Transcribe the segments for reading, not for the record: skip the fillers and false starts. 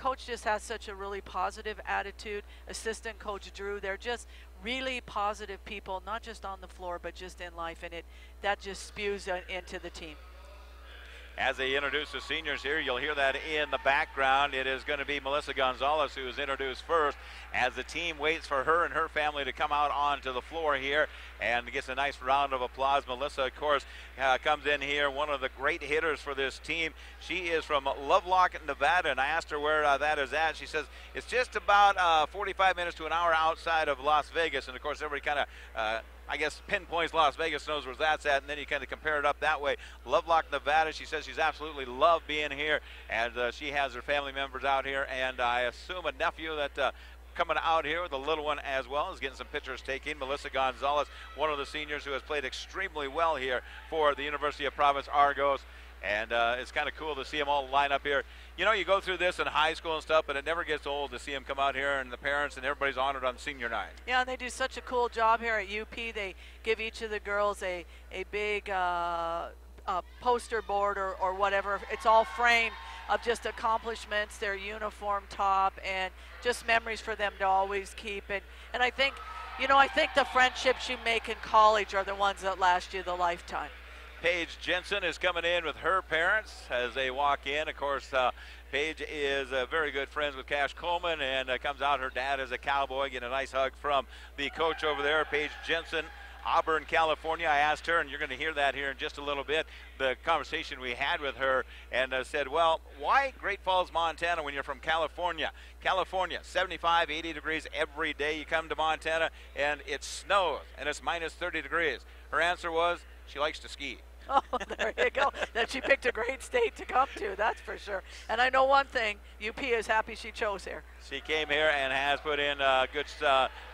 coach just has such a really positive attitude. Assistant coach Drew, they're just really positive people, not just on the floor, but just in life, and that just spews into the team. As they introduce the seniors here, you'll hear that in the background. It is going to be Melissa Gonzalez who is introduced first as the team waits for her and her family to come out onto the floor here and gets a nice round of applause. Melissa, of course, comes in here, one of the great hitters for this team. She is from Lovelock, Nevada, and I asked her where that is at. She says it's just about 45 minutes to an hour outside of Las Vegas, and of course everybody kind of I guess pinpoints Las Vegas, knows where that's at, and then you kind of compare it up that way. Lovelock, Nevada, she says she's absolutely loved being here, and she has her family members out here, and I assume a nephew that coming out here with a little one as well is getting some pictures taken. Melissa Gonzalez, one of the seniors who has played extremely well here for the University of Providence Argos. And it's kind of cool to see them all line up here. You know, you go through this in high school and stuff, but it never gets old to see them come out here, and the parents and everybody's honored on senior night. Yeah, and they do such a cool job here at UP. They give each of the girls a big poster board or whatever. It's all framed of just accomplishments, their uniform top, and just memories for them to always keep. And I think, I think the friendships you make in college are the ones that last you the lifetime. Paige Jensen is coming in with her parents as they walk in. Of course, Paige is very good friends with Cash Coleman, and comes out. Her dad is a cowboy. Get a nice hug from the coach over there, Paige Jensen, Auburn, California. I asked her, and you're going to hear that here in just a little bit, the conversation we had with her, and said, well, why Great Falls, Montana when you're from California? California, 75, 80 degrees every day. You come to Montana, and it snows, and it's minus 30 degrees. Her answer was, she likes to ski. Oh, there you go. That she picked a great state to come to, that's for sure. And I know one thing, UP is happy she chose here. She came here and has put in good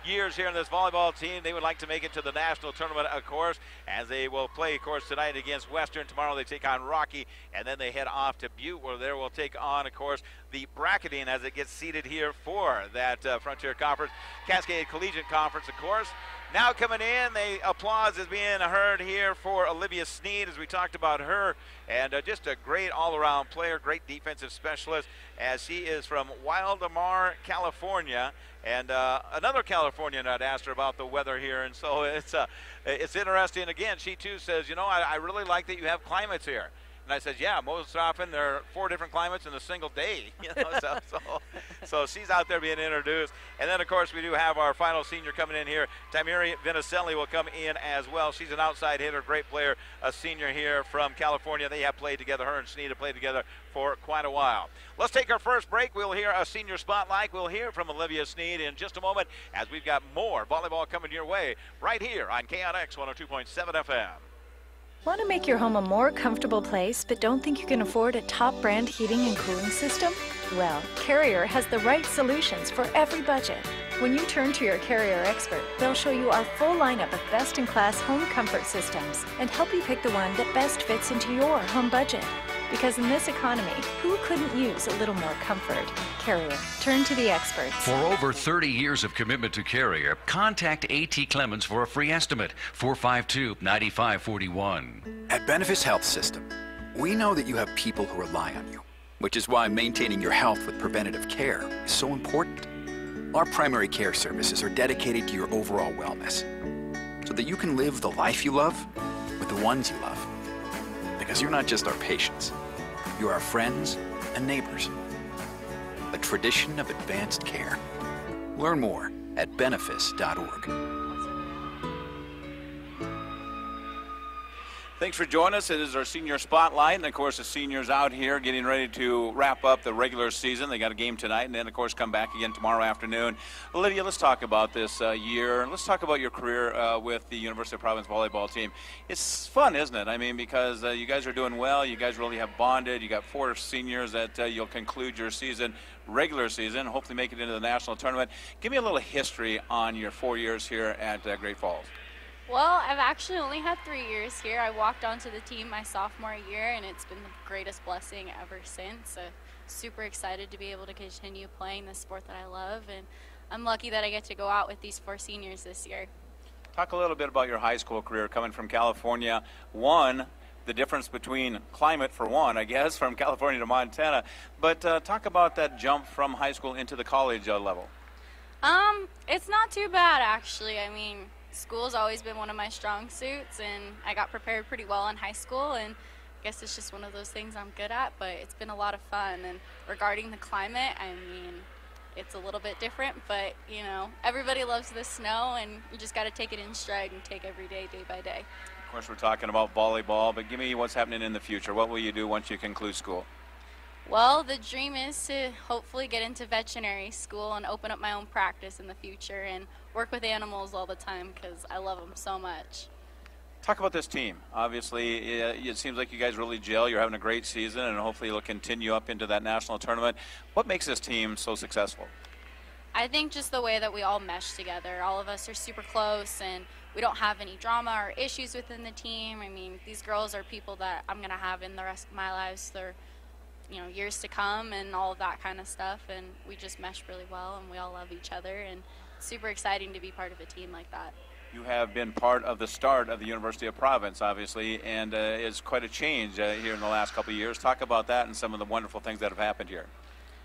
years here in this volleyball team. They would like to make it to the national tournament, of course, as they will play, of course, tonight against Western. Tomorrow they take on Rocky, and then they head off to Butte, where they will take on, of course, the bracketing as it gets seeded here for that Frontier Conference. Cascade Collegiate Conference, of course. Now coming in, the applause is being heard here for Olivia Sneed, as we talked about her, and just a great all-around player, great defensive specialist, as she is from Wildemar, California, and another Californian had asked her about the weather here, and so it's interesting. Again, she too says, I really like that you have climates here. And I said, yeah, most often there are 4 different climates in a single day. So she's out there being introduced. And then, of course, we do have our final senior coming in here. Tamiri Vinicelli will come in as well. She's an outside hitter, great player, a senior here from California. They have played together. Her and Sneed have played together for quite a while. Let's take our first break. We'll hear a senior spotlight. We'll hear from Olivia Sneed in just a moment as we've got more volleyball coming your way right here on KNX 102.7 FM. Want to make your home a more comfortable place but don't think you can afford a top brand heating and cooling system? Well, Carrier has the right solutions for every budget. When you turn to your Carrier expert, they'll show you our full lineup of best-in-class home comfort systems and help you pick the one that best fits into your home budget. Because in this economy, who couldn't use a little more comfort? Carrier. Turn to the experts. For over 30 years of commitment to Carrier, contact A.T. Clemens for a free estimate. 452-9541. At Benefice Health System, we know that you have people who rely on you, which is why maintaining your health with preventative care is so important. Our primary care services are dedicated to your overall wellness, so that you can live the life you love with the ones you love. Because you're not just our patients, you're our friends and neighbors. A tradition of advanced care. Learn more at benefice.org. Thanks for joining us. It is our senior spotlight, and of course the seniors out here getting ready to wrap up the regular season. They got a game tonight, and then of course come back again tomorrow afternoon. Olivia, let's talk about this year. Let's talk about your career with the University of Providence volleyball team. It's fun, isn't it? I mean, because you guys are doing well. You guys really have bonded. You got 4 seniors that you'll conclude your season, regular season, hopefully make it into the national tournament. Give me a little history on your 4 years here at Great Falls. Well, I've actually only had 3 years here. I walked onto the team my sophomore year, and it's been the greatest blessing ever since. Super excited to be able to continue playing the sport that I love, and I'm lucky that I get to go out with these 4 seniors this year. Talk a little bit about your high school career coming from California. Won the difference between climate, for one, I guess, from California to Montana. But talk about that jump from high school into the college level. It's not too bad, actually. I mean, school's always been one of my strong suits, and I got prepared pretty well in high school, and I guess it's just one of those things I'm good at, but it's been a lot of fun. And regarding the climate, I mean, it's a little bit different, but, you know, everybody loves the snow, and you just got to take it in stride and take every day, day by day. Of course, we're talking about volleyball, but give me what's happening in the future. What will you do once you conclude school? Well, the dream is to hopefully get into veterinary school and open up my own practice in the future and work with animals all the time because I love them so much. Talk about this team. Obviously, it seems like you guys really gel. You're having a great season, and hopefully you'll continue up into that national tournament. What makes this team so successful? I think just the way that we all mesh together. All of us are super close, and we don't have any drama or issues within the team. I mean, these girls are people that I'm going to have in the rest of my lives for, you know, years to come and all of that kind of stuff, and we just mesh really well, and we all love each other, and it's super exciting to be part of a team like that. You have been part of the start of the University of Providence, obviously, and it's quite a change here in the last couple of years. Talk about that and some of the wonderful things that have happened here.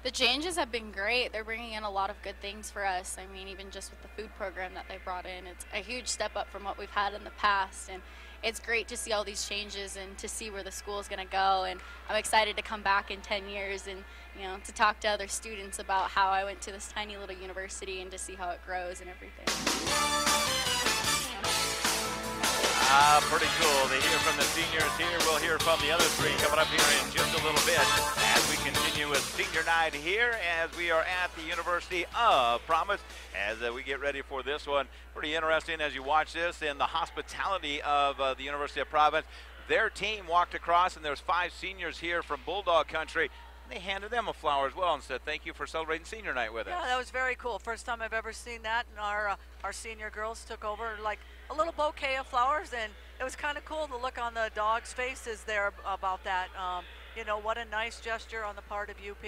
The changes have been great. They're bringing in a lot of good things for us. I mean, even just with the food program that they brought in, it's a huge step up from what we've had in the past, and it's great to see all these changes and to see where the school is going to go. And I'm excited to come back in 10 years and, you know, to talk to other students about how I went to this tiny little university and to see how it grows and everything. Pretty cool to hear from the seniors here. We'll hear from the other three coming up here in just a little bit as we continue with senior night here as we are at the University of Providence as we get ready for this one. Pretty interesting as you watch this in the hospitality of the University of Providence. Their team walked across and there's 5 seniors here from Bulldog Country. They handed them a flower as well and said, thank you for celebrating senior night with us. Yeah, that was very cool. First time I've ever seen that, and our senior girls took over like a little bouquet of flowers, and it was kind of cool to look on the dogs' faces there about that. You know, what a nice gesture on the part of UP.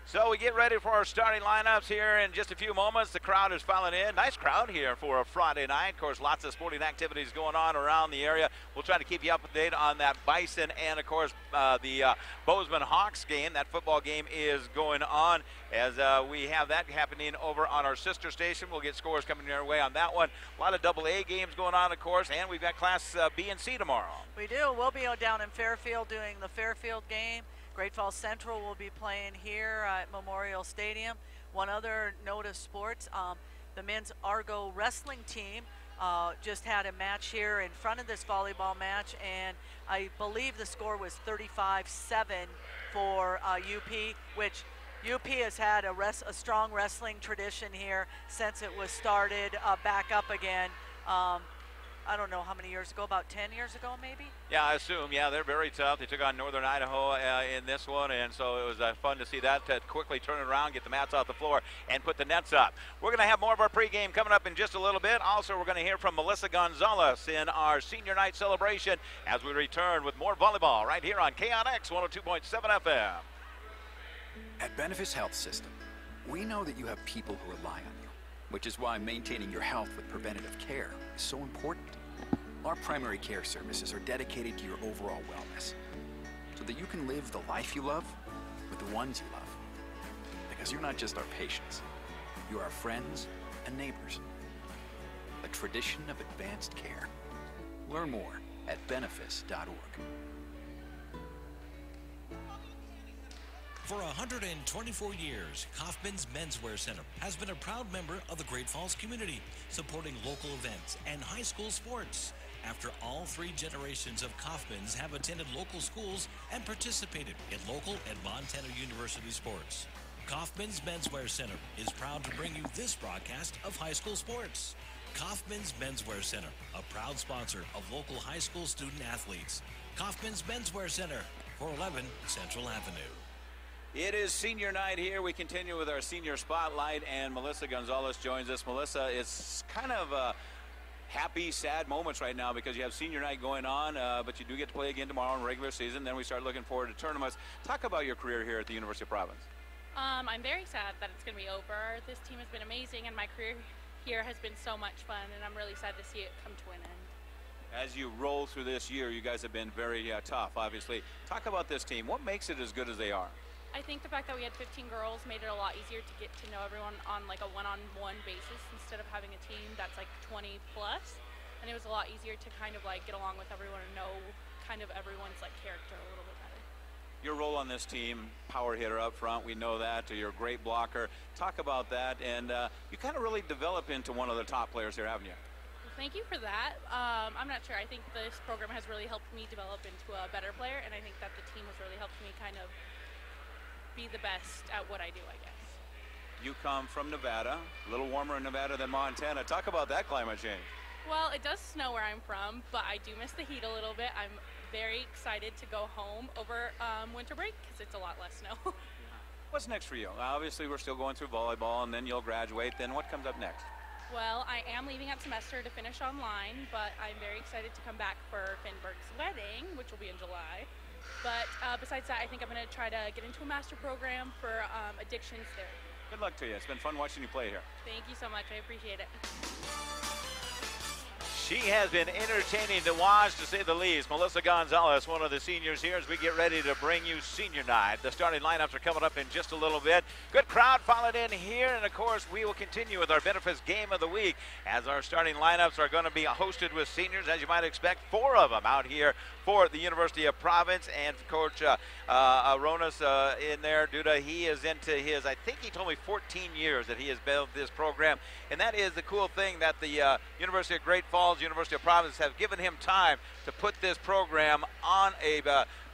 So we get ready for our starting lineups here in just a few moments. The crowd is filing in. Nice crowd here for a Friday night. Of course, lots of sporting activities going on around the area. We'll try to keep you up to date on that Bison and, of course, the Bozeman Hawks game. That football game is going on as we have that happening over on our sister station. We'll get scores coming your way on that one. A lot of AA games going on, of course, and we've got Class B and C tomorrow. We do. We'll be down in Fairfield doing the Fairfield game. Great Falls Central will be playing here at Memorial Stadium. One other note of sports, the men's Argo wrestling team just had a match here in front of this volleyball match, and I believe the score was 35-7 for UP, which UP has had a strong wrestling tradition here since it was started back up again. I don't know how many years ago, about 10 years ago maybe? Yeah, I assume. Yeah, they're very tough. They took on Northern Idaho in this one, and so it was fun to see that quickly turn it around, get the mats off the floor, and put the nets up. We're going to have more of our pregame coming up in just a little bit. Also, we're going to hear from Melissa Gonzalez in our senior night celebration as we return with more volleyball right here on KNX 102.7 FM. At Benefis Health System, we know that you have people who rely on you, which is why maintaining your health with preventative care is so important. Our primary care services are dedicated to your overall wellness, so that you can live the life you love with the ones you love. Because you're not just our patients, you're our friends and neighbors. A tradition of advanced care. Learn more at benefis.org. For 124 years, Kaufman's Menswear Center has been a proud member of the Great Falls community, supporting local events and high school sports. After all 3 generations of Kaufman's have attended local schools and participated in local and Montana University sports, Kaufman's Menswear Center is proud to bring you this broadcast of high school sports. Kaufman's Menswear Center, a proud sponsor of local high school student athletes. Kaufman's Menswear Center, 411 Central Avenue. It is senior night here. We continue with our senior spotlight, and Melissa Gonzalez joins us. Melissa, it's kind of happy, sad moments right now because you have senior night going on, but you do get to play again tomorrow in regular season. Then we start looking forward to tournaments. Talk about your career here at the University of Providence. I'm very sad that it's going to be over. This team has been amazing, and my career here has been so much fun, and I'm really sad to see it come to an end. As you roll through this year, you guys have been very tough, obviously. Talk about this team. What makes it as good as they are? I think the fact that we had 15 girls made it a lot easier to get to know everyone on like a one-on-one basis instead of having a team that's like 20 plus. And it was a lot easier to kind of like get along with everyone and know kind of everyone's like character a little bit better. Your role on this team, power hitter up front, we know that. You're a great blocker. Talk about that, and you kind of really develop into one of the top players here, haven't you? Well, thank you for that. I'm not sure. I think this program has really helped me develop into a better player, and I think that the team has really helped me kind of be the best at what I do, I guess. You come from Nevada, a little warmer in Nevada than Montana. Talk about that climate change. Well, it does snow where I'm from, but I do miss the heat a little bit. I'm very excited to go home over winter break because it's a lot less snow. What's next for you? Obviously, we're still going through volleyball, and then you'll graduate. Then what comes up next? Well, I am leaving at semester to finish online, but I'm very excited to come back for Finnberg's wedding, which will be in July. But besides that, I think I'm going to try to get into a master program for addictions therapy. Good luck to you. It's been fun watching you play here. Thank you so much. I appreciate it. She has been entertaining to watch, to say the least. Melissa Gonzalez, one of the seniors here, as we get ready to bring you senior night. The starting lineups are coming up in just a little bit. Good crowd followed in here, and of course we will continue with our benefits game of the week, as our starting lineups are going to be hosted with seniors, as you might expect. 4 of them out here for the University of Providence, and Coach Aronis in there. Duda, he is into his, I think he told me 14 years that he has built this program, and that is the cool thing, that the University of Great Falls, University of Providence have given him time to put this program on a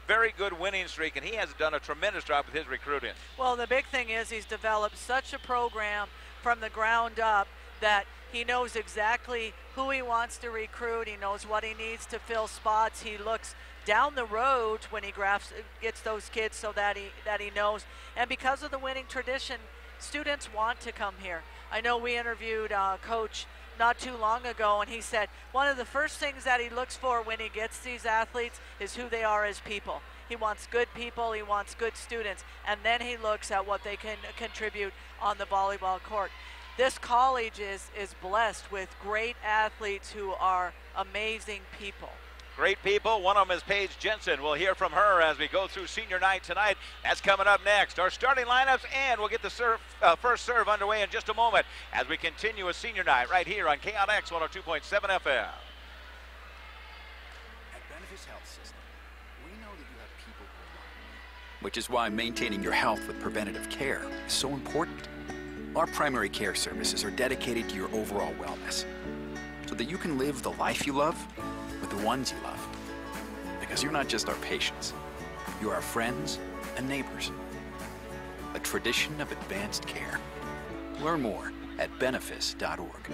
very good winning streak, and he has done a tremendous job with his recruiting. Well, the big thing is he's developed such a program from the ground up that he knows exactly who he wants to recruit. He knows what he needs to fill spots. He looks down the road when he gets those kids so that he knows. And because of the winning tradition, students want to come here. I know we interviewed Coach not too long ago, and he said one of the first things that he looks for when he gets these athletes is who they are as people. He wants good people, he wants good students, and then he looks at what they can contribute on the volleyball court. This college is blessed with great athletes who are amazing people. Great people. One of them is Paige Jensen. We'll hear from her as we go through senior night tonight. That's coming up next. Our starting lineups, and we'll get the first serve underway in just a moment as we continue with senior night right here on KLX 102.7 FM. At Benefis Health System, we know that you have people who rely on you, which is why maintaining your health with preventative care is so important. Our primary care services are dedicated to your overall wellness, so that you can live the life you love with the ones you love. Because you're not just our patients, you're our friends and neighbors. A tradition of advanced care. Learn more at benefis.org.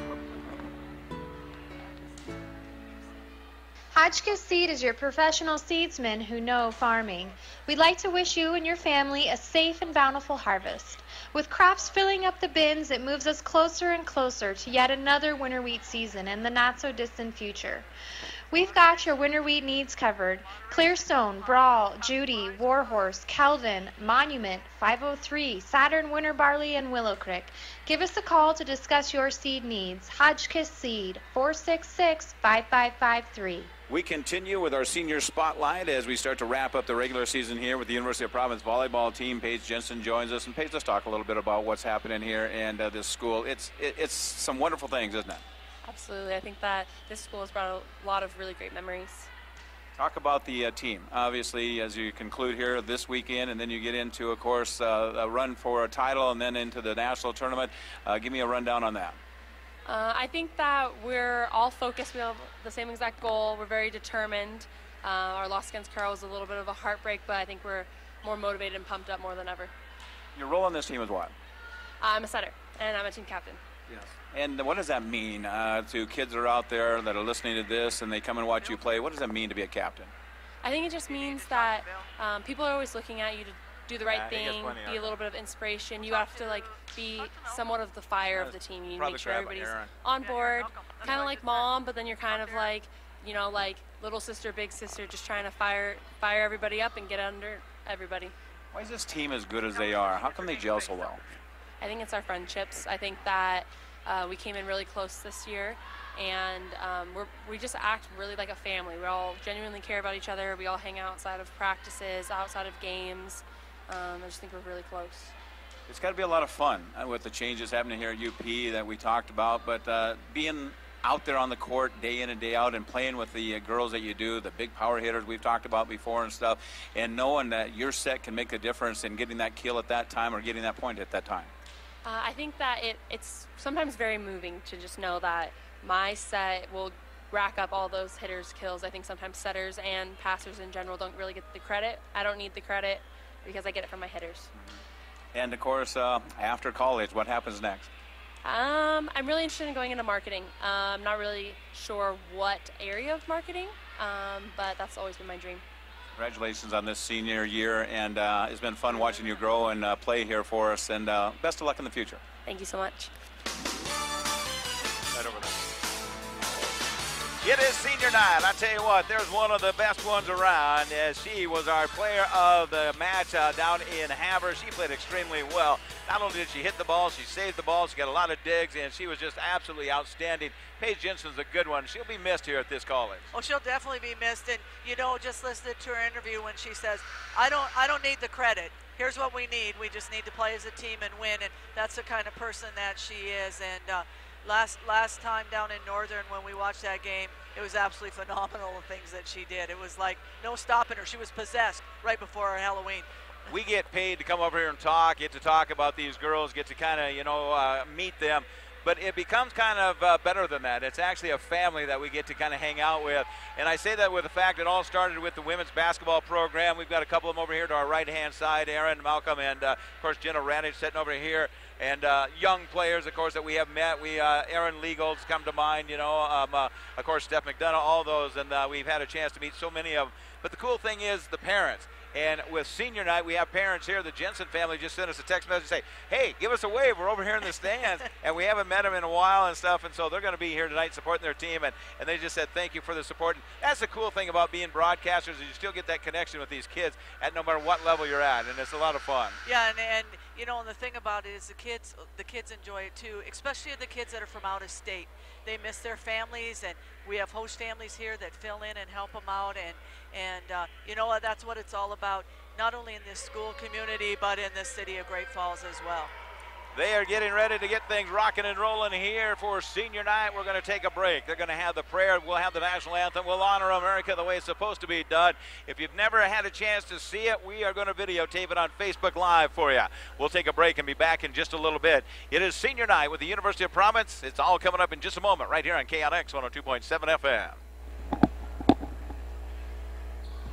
Hotchkiss Seed is your professional seedsmen who know farming. We'd like to wish you and your family a safe and bountiful harvest. With crops filling up the bins, it moves us closer and closer to yet another winter wheat season in the not-so-distant future. We've got your winter wheat needs covered. Clearstone, Brawl, Judy, Warhorse, Kelvin, Monument, 503, Saturn Winter Barley, and Willow Creek. Give us a call to discuss your seed needs. Hotchkiss Seed, 466-5553. We continue with our senior spotlight as we start to wrap up the regular season here with the University of Providence volleyball team. Paige Jensen joins us. And Paige, let's talk a little bit about what's happening here and this school. It's some wonderful things, isn't it? Absolutely. I think that this school has brought a lot of really great memories. Talk about the team. Obviously, as you conclude here this weekend, and then you get into, of course, a run for a title and then into the national tournament. Give me a rundown on that. I think that we're all focused. We have the same exact goal. We're very determined. Our loss against Carroll was a little bit of a heartbreak, but I think we're more motivated and pumped up more than ever. Your role on this team is what? I'm a setter, and I'm a team captain. Yes. And what does that mean to kids that are out there that are listening to this and they come and watch you play? What does that mean to be a captain? I think it just means that people are always looking at you to do the right thing, be a little bit of inspiration. You have to be somewhat of the fire of the team. You make sure everybody's on board, kind of like mom, but then you're kind of like, like little sister, big sister, just trying to fire everybody up and get under everybody. Why is this team as good as they are? How come they gel so well? I think it's our friendships. I think that we came in really close this year, and we just act really like a family. We all genuinely care about each other. We all hang out outside of practices, outside of games. I just think we're really close. It's got to be a lot of fun with the changes happening here at UP that we talked about, but being out there on the court day in and day out and playing with the girls that you do, the big power hitters we've talked about before and stuff, and knowing that your set can make a difference in getting that kill at that time or getting that point at that time. I think that it's sometimes very moving to just know that my set will rack up all those hitters' kills. I think sometimes setters and passers in general don't really get the credit. I don't need the credit because I get it from my hitters. And of course, after college, what happens next? I'm really interested in going into marketing. I'm not really sure what area of marketing, but that's always been my dream. Congratulations on this senior year, and it's been fun watching you grow and play here for us, and best of luck in the future. Thank you so much. Right over there. It is senior night. I tell you what, there's one of the best ones around, as she was our player of the match down in Havre. She played extremely well. Not only did she hit the ball, she saved the ball. She got a lot of digs, and she was just absolutely outstanding. Paige Jensen's a good one. She'll be missed here at this college. Oh, she'll definitely be missed. And, you know, just listen to her interview when she says, I don't need the credit. Here's what we need. We just need to play as a team and win. And that's the kind of person that she is. And last time down in Northern when we watched that game, it was absolutely phenomenal, the things that she did. It was like no stopping her. She was possessed right before our Halloween. We get paid to come over here and talk, get to talk about these girls, get to kind of, you know, meet them. But it becomes kind of better than that. It's actually a family that we get to kind of hang out with. And I say that with the fact it all started with the women's basketball program. We've got a couple of them over here to our right-hand side, Aaron, Malcolm, and, of course, Jenna Radich sitting over here. And young players, of course, that we have met. Aaron Leagolds come to mind, you know, of course, Steph McDonough, all those. And we've had a chance to meet so many of them. But the cool thing is the parents. And with senior night, we have parents here. The Jensen family just sent us a text message and say, hey, give us a wave. We're over here in the stands. And we haven't met them in a while and stuff. And so they're going to be here tonight supporting their team. And they just said thank you for the support. And that's the cool thing about being broadcasters is you still get that connection with these kids at no matter what level you're at. And it's a lot of fun. Yeah, and you know, and the thing about it is the kids enjoy it too, especially the kids that are from out of state. They miss their families, and we have host families here that fill in and help them out, and you know what, that's what it's all about, not only in this school community, but in the city of Great Falls as well. They are getting ready to get things rocking and rolling here for senior night. We're going to take a break. They're going to have the prayer. We'll have the national anthem. We'll honor America the way it's supposed to be done. If you've never had a chance to see it, we are going to videotape it on Facebook Live for you. We'll take a break and be back in just a little bit. It is senior night with the University of Providence. It's all coming up in just a moment right here on KNX 102.7 FM.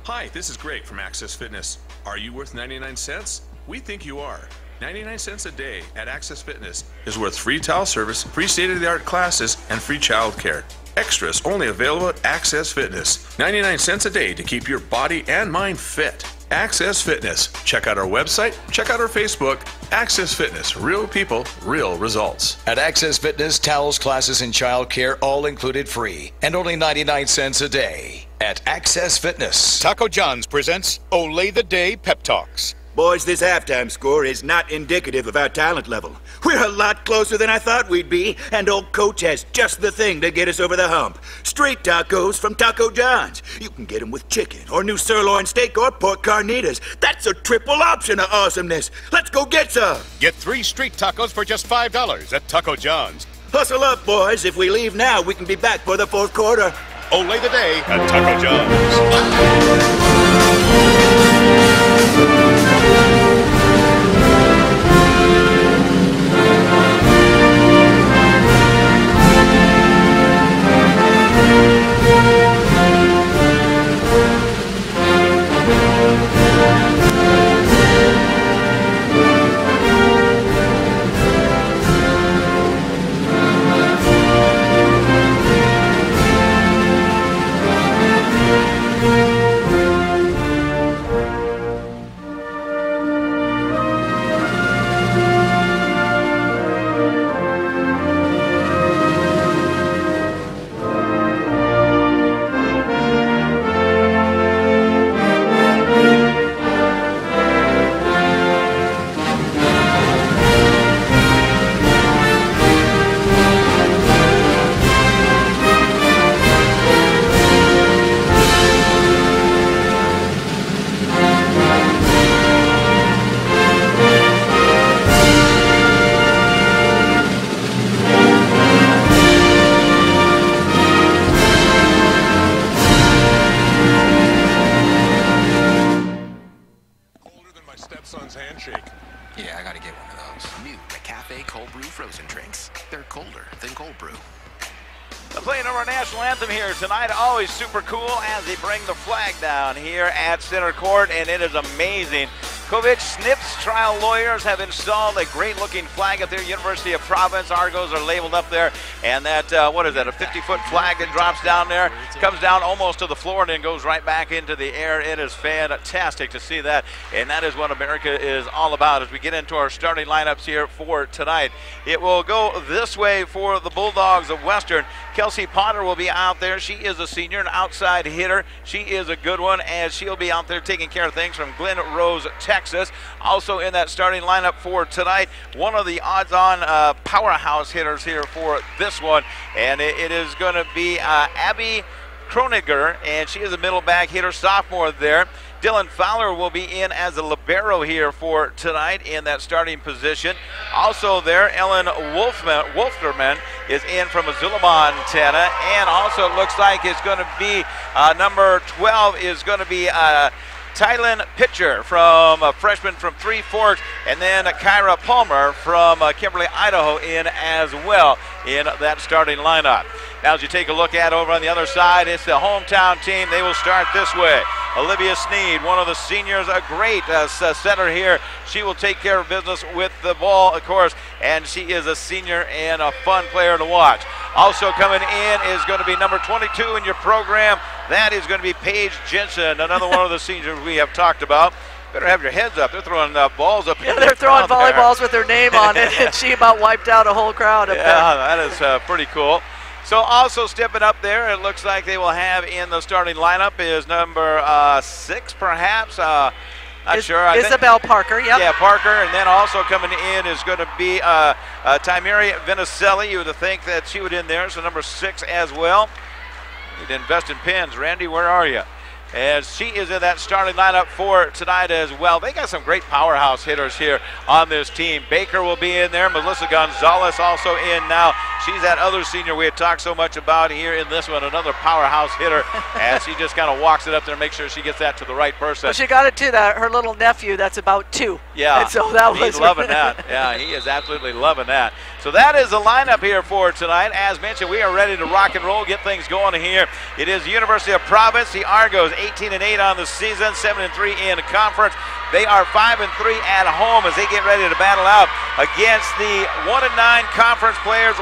Hi, this is Greg from Access Fitness. Are you worth 99 cents? We think you are. 99 cents a day at Access Fitness is worth free towel service, free state-of-the-art classes, and free child care. Extras only available at Access Fitness. 99 cents a day to keep your body and mind fit. Access Fitness. Check out our website, check out our Facebook. Access Fitness. Real people, real results. At Access Fitness, towels, classes, and child care all included free and only 99 cents a day at Access Fitness. Taco John's presents Olay the Day Pep Talks. Boys, this halftime score is not indicative of our talent level. We're a lot closer than I thought we'd be, and old coach has just the thing to get us over the hump. Street tacos from Taco John's. You can get them with chicken, or new sirloin steak, or pork carnitas. That's a triple option of awesomeness. Let's go get some. Get 3 street tacos for just $5 at Taco John's. Hustle up, boys. If we leave now, we can be back for the fourth quarter. Olay the Day at Taco John's. get one of those. New McCafe Cold Brew Frozen Drinks. They're colder than cold brew. The playing of our national anthem here tonight, always super cool as they bring the flag down here at center court, and it is amazing. Kovic Snips trial lawyers have installed a great-looking flag up there. University of Providence Argos are labeled up there, and that, what is that, a 50-foot flag that drops down there, comes down almost to the floor and then goes right back into the air. It is fantastic to see that, and that is what America is all about as we get into our starting lineups here for tonight. It will go this way for the Bulldogs of Western. Kelsey Potter will be out there. She is a senior, an outside hitter. She is a good one, as she'll be out there taking care of things from Glen Rose, Texas. Also in that starting lineup for tonight, one of the odds-on powerhouse hitters here for this one, and it is going to be Abby Kroniger, and she is a middle back hitter, sophomore there. Dylan Fowler will be in as a libero here for tonight in that starting position. Also there, Ellen Wolfterman is in from Missoula, Montana, and also it looks like it's going to be number 12 is going to be Tylen Pitcher, from a freshman from Three Forks, and then Kyra Palmer from Kimberly, Idaho in as well in that starting lineup. Now as you take a look at over on the other side, it's the hometown team. They will start this way. Olivia Sneed, one of the seniors, a great setter here. She will take care of business with the ball, of course, and she is a senior and a fun player to watch. Also coming in is going to be number 22 in your program. That is going to be Paige Jensen, another one of the seniors we have talked about. Better have your heads up. They're throwing balls up. Yeah, they're throwing volleyballs with their name on it, and she about wiped out a whole crowd up there. Yeah, that is pretty cool. So also stepping up there, it looks like they will have in the starting lineup is number 6, perhaps. Not sure. Isabel Parker, yep. Yeah, Parker. And then also coming in is going to be Timeri Vinicelli. You would think that she would in there, so number 6 as well. Need to invest in pins. Randy, where are you? As she is in that starting lineup for tonight as well. They got some great powerhouse hitters here on this team. Baker will be in there. Melissa Gonzalez also in now. She's that other senior we had talked so much about here in this one, another powerhouse hitter, and she just kind of walks it up there and makes sure she gets that to the right person. Well, she got it to her little nephew that's about 2. Yeah, and so that he's loving that. Yeah, he is absolutely loving that. So that is the lineup here for tonight. As mentioned, we are ready to rock and roll, get things going here. It is the University of Providence. The Argos 18-8 on the season, 7-3 in the conference. They are 5-3 at home as they get ready to battle out against the 1-9 conference players,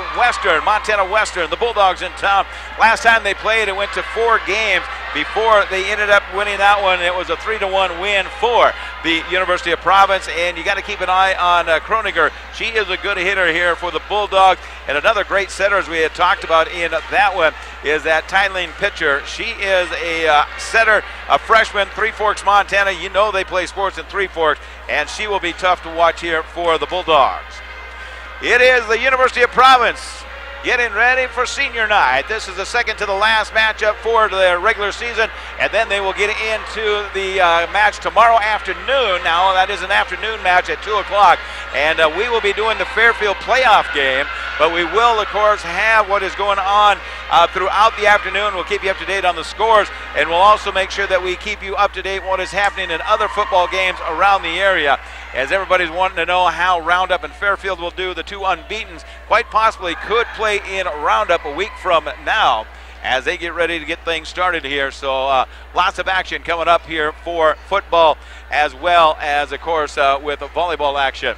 Montana Western, the Bulldogs in town. Last time they played, it went to 4 games before they ended up winning that one. It was a 3-1 win for the University of Providence, and you got to keep an eye on Kroniger. She is a good hitter here for the Bulldogs, and another great setter, as we had talked about in that one, is that Tylen Pitcher. She is a setter, a freshman, Three Forks, Montana. You know they play sports in Three Forks, and she will be tough to watch here for the Bulldogs. It is the University of Providence getting ready for senior night. This is the second to the last matchup for the regular season, and then they will get into the match tomorrow afternoon. Now, that is an afternoon match at 2 o'clock, and we will be doing the Fairfield playoff game, but we will, of course, have what is going on throughout the afternoon. We'll keep you up to date on the scores, and we'll also make sure that we keep you up to date what is happening in other football games around the area, as everybody's wanting to know how Roundup and Fairfield will do. The 2 unbeatens quite possibly could play in Roundup a week from now as they get ready to get things started here. So lots of action coming up here for football, as well as, of course, with volleyball action.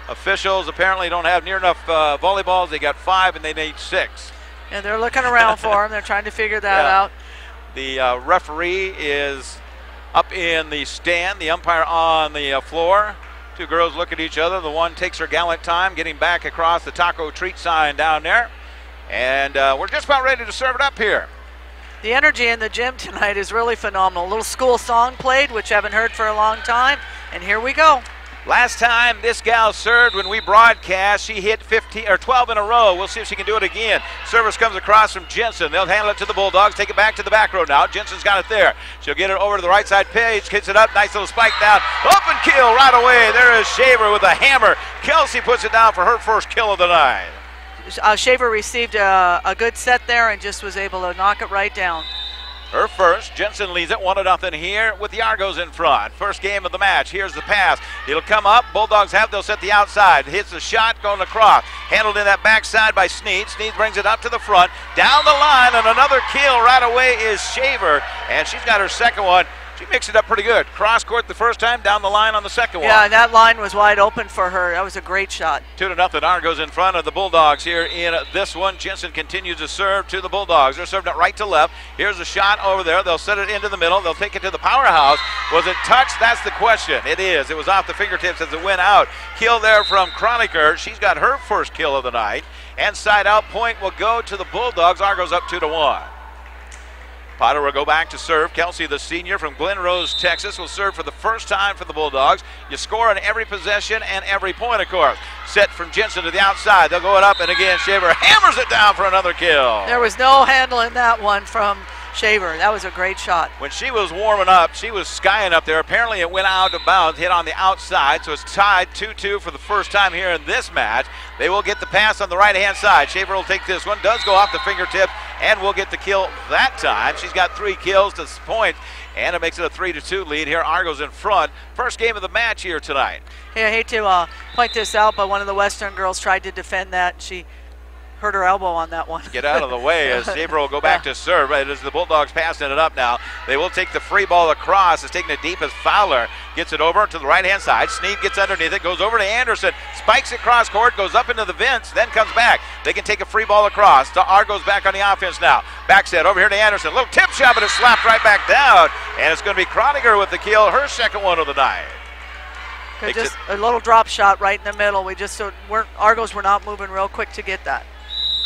Officials apparently don't have near enough volleyballs. They got 5 and they need 6. And they're looking around for them. They're trying to figure that out. The referee is up in the stand, the umpire on the floor. 2 girls look at each other. The one takes her gallant time getting back across the taco treat sign down there. And we're just about ready to serve it up here. The energy in the gym tonight is really phenomenal. A little school song played, which I haven't heard for a long time. And here we go. Last time this gal served when we broadcast, she hit 15 or 12 in a row. We'll see if she can do it again. Service comes across from Jensen. They'll handle it to the Bulldogs. Take it back to the back row now. Jensen's got it there. She'll get it over to the right side page. Hits it up. Nice little spike down. Open kill right away. There is Shaver with a hammer. Kelsey puts it down for her first kill of the night. Shaver received a good set there and just was able to knock it right down. Her first. Jensen leads it 1-0 here with the Argos in front. First game of the match. Here's the pass. It'll come up. Bulldogs have. They'll set the outside. Hits the shot going across. Handled in that backside by Sneed. Sneed brings it up to the front. Down the line, and another kill right away is Shaver. And she's got her second one. She mixed it up pretty good. Cross court the first time, down the line on the second one. Yeah, and that line was wide open for her. That was a great shot. 2-0 Argos in front of the Bulldogs here in this one. Jensen continues to serve to the Bulldogs. They're serving it right to left. Here's a shot over there. They'll set it into the middle. They'll take it to the powerhouse. Was it touched? That's the question. It is. It was off the fingertips as it went out. Kill there from Croniker. She's got her first kill of the night. And side out point will go to the Bulldogs. Argos up 2-1. Potter will go back to serve. Kelsey, the senior from Glen Rose, Texas, will serve for the first time for the Bulldogs. You score on every possession and every point, of course. Set from Jensen to the outside. They'll go it up, and again, Shaver hammers it down for another kill. There was no handling that one from Shaver. That was a great shot. When she was warming up, she was skying up there. Apparently it went out of bounds, hit on the outside, so it's tied 2-2 for the first time here in this match. They will get the pass on the right-hand side. Shaver will take this one. Does go off the fingertips and will get the kill that time. She's got 3 kills to this point, and it makes it a 3-2 lead here. Argos in front. First game of the match here tonight. Hey, I hate to point this out, but one of the Western girls tried to defend that. She hurt her elbow on that one. Get out of the way as Shaver will go back to serve. Right as the Bulldogs passing it up now. They will take the free ball across. It's taking it deep as Fowler gets it over to the right-hand side. Sneed gets underneath it, goes over to Anderson, spikes it cross court, goes up into the vents, then comes back. They can take a free ball across. The Argos back on the offense now. Back set over here to Anderson. Little tip shot, but it's slapped right back down. And it's going to be Croniker with the kill, her second one of the night. Just a little drop shot right in the middle. Argos were not moving real quick to get that.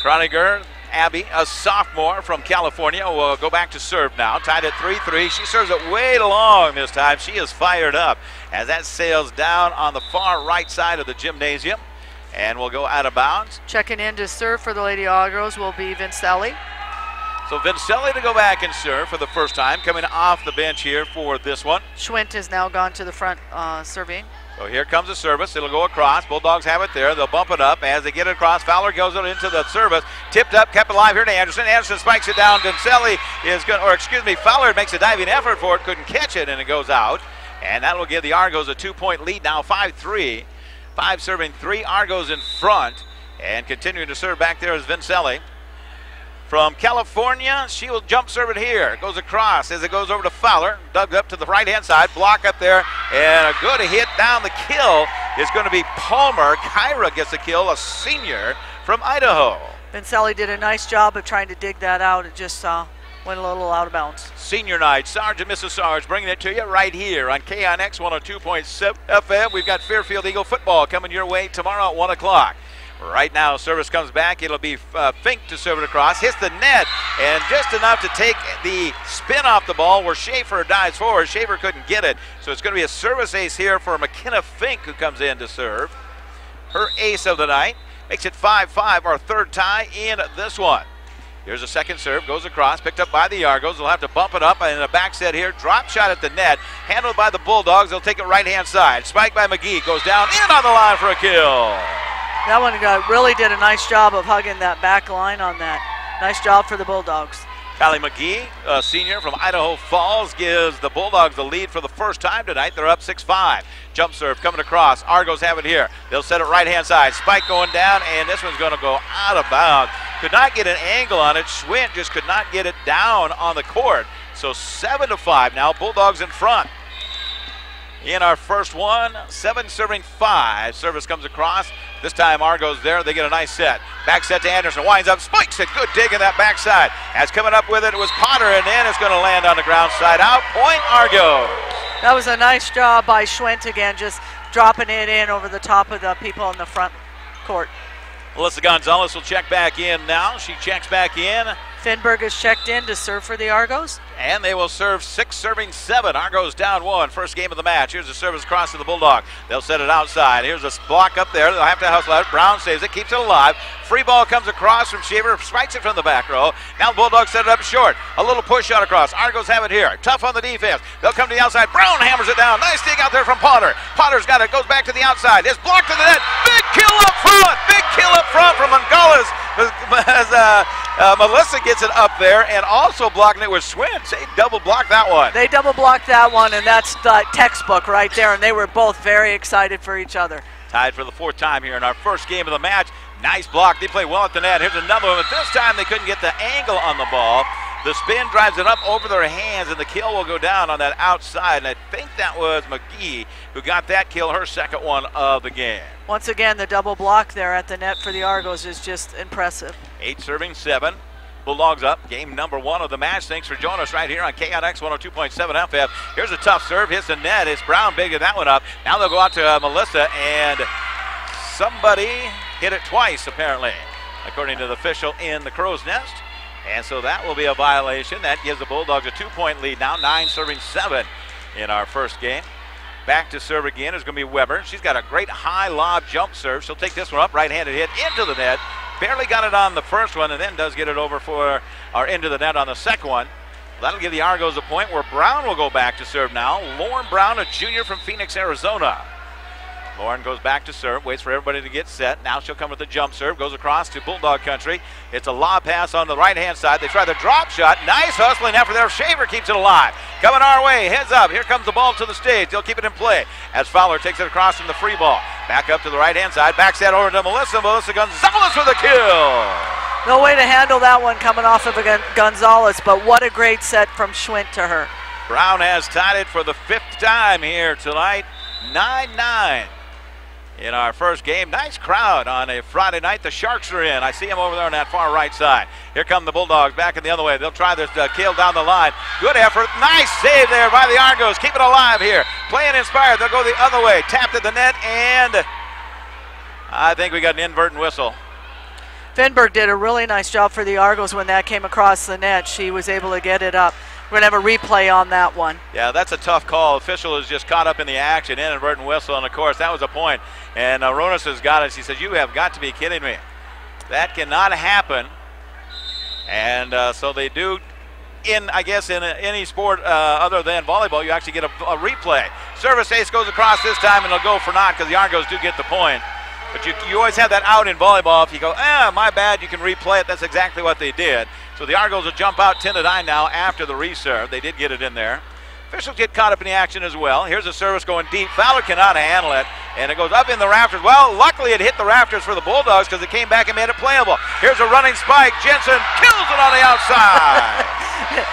Croniker, Abby, a sophomore from California, will go back to serve now. Tied at 3-3. She serves it way long this time. She is fired up as that sails down on the far right side of the gymnasium and will go out of bounds. Checking in to serve for the Lady Argos will be Vincelli. So Vincelli to go back and serve for the first time, coming off the bench here for this one. Schwint has now gone to the front serving. So here comes the service. It'll go across. Bulldogs have it there. They'll bump it up as they get it across. Fowler goes into the service. Tipped up, kept alive here to Anderson. Anderson spikes it down. Vincelli is going, Fowler makes a diving effort for it. Couldn't catch it, and it goes out. And that will give the Argos a 2-point lead now, 5-3. 5 serving 3. Argos in front. And continuing to serve back there is Vincelli. From California, she will jump serve it here. It goes across as it goes over to Fowler. Dug up to the right-hand side. Block up there. And a good hit down. The kill is going to be Palmer. Kyra gets the kill, a senior from Idaho. Vincelli did a nice job of trying to dig that out. It just went a little out of bounds. Senior night. Sarge and Mrs. Sarge bringing it to you right here on KNX 102.7 FM. We've got Fairfield Eagle football coming your way tomorrow at 1 o'clock. Right now, service comes back. It'll be Fink to serve it across. Hits the net, and just enough to take the spin off the ball where Schaefer dives forward. Schaefer couldn't get it, so it's going to be a service ace here for McKenna Fink, who comes in to serve. Her ace of the night makes it 5-5, our third tie in this one. Here's a second serve, goes across, picked up by the Argos. They'll have to bump it up in a back set here. Drop shot at the net, handled by the Bulldogs. They'll take it right-hand side. Spike by McGee, goes down, in on the line for a kill. That one really did a nice job of hugging that back line on that. Nice job for the Bulldogs. Callie McGee, a senior from Idaho Falls, gives the Bulldogs the lead for the first time tonight. They're up 6-5. Jump serve coming across. Argos have it here. They'll set it right-hand side. Spike going down, and this one's going to go out of bounds. Could not get an angle on it. Schwint just could not get it down on the court. So 7-5 now. Bulldogs in front. In our first one, 7 serving 5. Service comes across. This time Argos there. They get a nice set. Back set to Anderson. Winds up. Spikes it. Good dig in that backside. As coming up with it was Potter, and then it's going to land on the ground side out. Point Argos. That was a nice job by Schwint again, just dropping it in over the top of the people in the front court. Melissa Gonzalez will check back in now. She checks back in. Finberg is checked in to serve for the Argos. And they will serve 6 serving 7. Argos down 1. First game of the match. Here's the service across to the Bulldog. They'll set it outside. Here's a block up there. They'll have to hustle out. Brown saves it, keeps it alive. Free ball comes across from Shaver, spikes it from the back row. Now the Bulldogs set it up short. A little push shot across. Argos have it here. Tough on the defense. They'll come to the outside. Brown hammers it down. Nice dig out there from Potter. Potter's got it. Goes back to the outside. It's blocked to the net. Big kill up front. Big kill up front from Gonzalez. As Melissa gets it up there, and also blocking it was Swint. They double blocked that one. They double blocked that one, and that's the textbook right there, and they were both very excited for each other. Tied for the 4th time here in our first game of the match. Nice block. They play well at the net. Here's another one, but this time they couldn't get the angle on the ball. The spin drives it up over their hands, and the kill will go down on that outside. And I think that was McGee who got that kill, her second one of the game. Once again, the double block there at the net for the Argos is just impressive. 8 serving 7. Bulldogs up. Game number 1 of the match. Thanks for joining us right here on KNX 102.7 FM. Here's a tough serve. Hits the net. It's Brown bigging that one up. Now they'll go out to Melissa, and somebody hit it twice, apparently, according to the official in the Crow's Nest. And so that will be a violation. That gives the Bulldogs a 2-point lead now, 9 serving 7 in our first game. Back to serve again is going to be Weber. She's got a great high lob jump serve. She'll take this one up, right-handed hit into the net. Barely got it on the first one, and then does get it over for, or into the net on the second one. That'll give the Argos a point where Brown will go back to serve now. Lauren Brown, a junior from Phoenix, Arizona. Lauren goes back to serve, waits for everybody to get set. Now she'll come with the jump serve, goes across to Bulldog country. It's a lob pass on the right-hand side. They try the drop shot. Nice hustling effort there. Shaver keeps it alive. Coming our way, heads up. Here comes the ball to the stage. They'll keep it in play as Fowler takes it across from the free ball. Back up to the right-hand side. Backs that over to Melissa. Melissa Gonzalez with a kill. No way to handle that one coming off of Gonzalez, but what a great set from Schwint to her. Brown has tied it for the 5th time here tonight. 9-9. In our first game. Nice crowd on a Friday night. The Sharks are in. I see them over there on that far right side. Here come the Bulldogs back in the other way. They'll try this kill down the line. Good effort. Nice save there by the Argos. Keep it alive here. Playing inspired. They'll go the other way. Tapped at the net, and I think we got an inverted whistle. Finberg did a really nice job for the Argos when that came across the net. She was able to get it up. We're going to have a replay on that one. Yeah, that's a tough call. Official is just caught up in the action, inadvertent whistle, and of course that was a point. And Ronas has got it. She says, "You have got to be kidding me. That cannot happen." And so they do, I guess in any sport other than volleyball, you actually get a replay. Service ace goes across this time, and it'll go for naught because the Argos do get the point. But you always have that out in volleyball. If you go, my bad, you can replay it. That's exactly what they did. So the Argos will jump out 10-9 now after the reserve. They did get it in there. Officials get caught up in the action as well. Here's a service going deep. Fowler cannot handle it, and it goes up in the rafters. Well, luckily it hit the rafters for the Bulldogs because it came back and made it playable. Here's a running spike. Jensen kills it on the outside.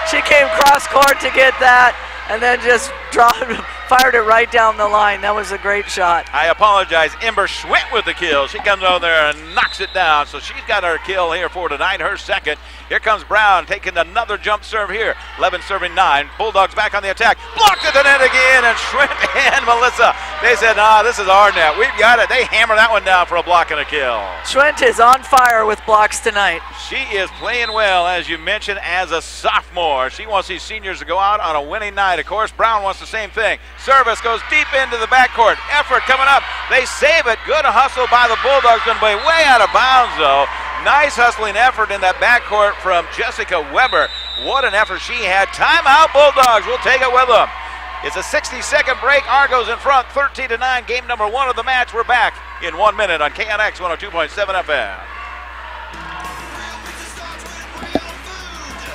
She came cross court to get that, and then just fired it right down the line. That was a great shot. I apologize. Ember Schwint with the kill. She comes over there and knocks it down. So she's got her kill here for tonight, her second. Here comes Brown taking another jump serve here. 11 serving 9. Bulldogs back on the attack. Blocked at the net again, and Schwint and Melissa, they said, this is our net. We've got it. They hammer that one down for a block and a kill. Schwint is on fire with blocks tonight. She is playing well, as you mentioned, as a sophomore. She wants these seniors to go out on a winning night. Of course, Brown wants the same thing. Service goes deep into the backcourt. Effort coming up. They save it. Good hustle by the Bulldogs. Going to be way out of bounds, though. Nice hustling effort in that backcourt from Jessica Weber. What an effort she had. Timeout, Bulldogs. We'll take it with them. It's a 60-second break. Argos in front, 13-9. Game number 1 of the match. We're back in 1 minute on KNX 102.7 FM.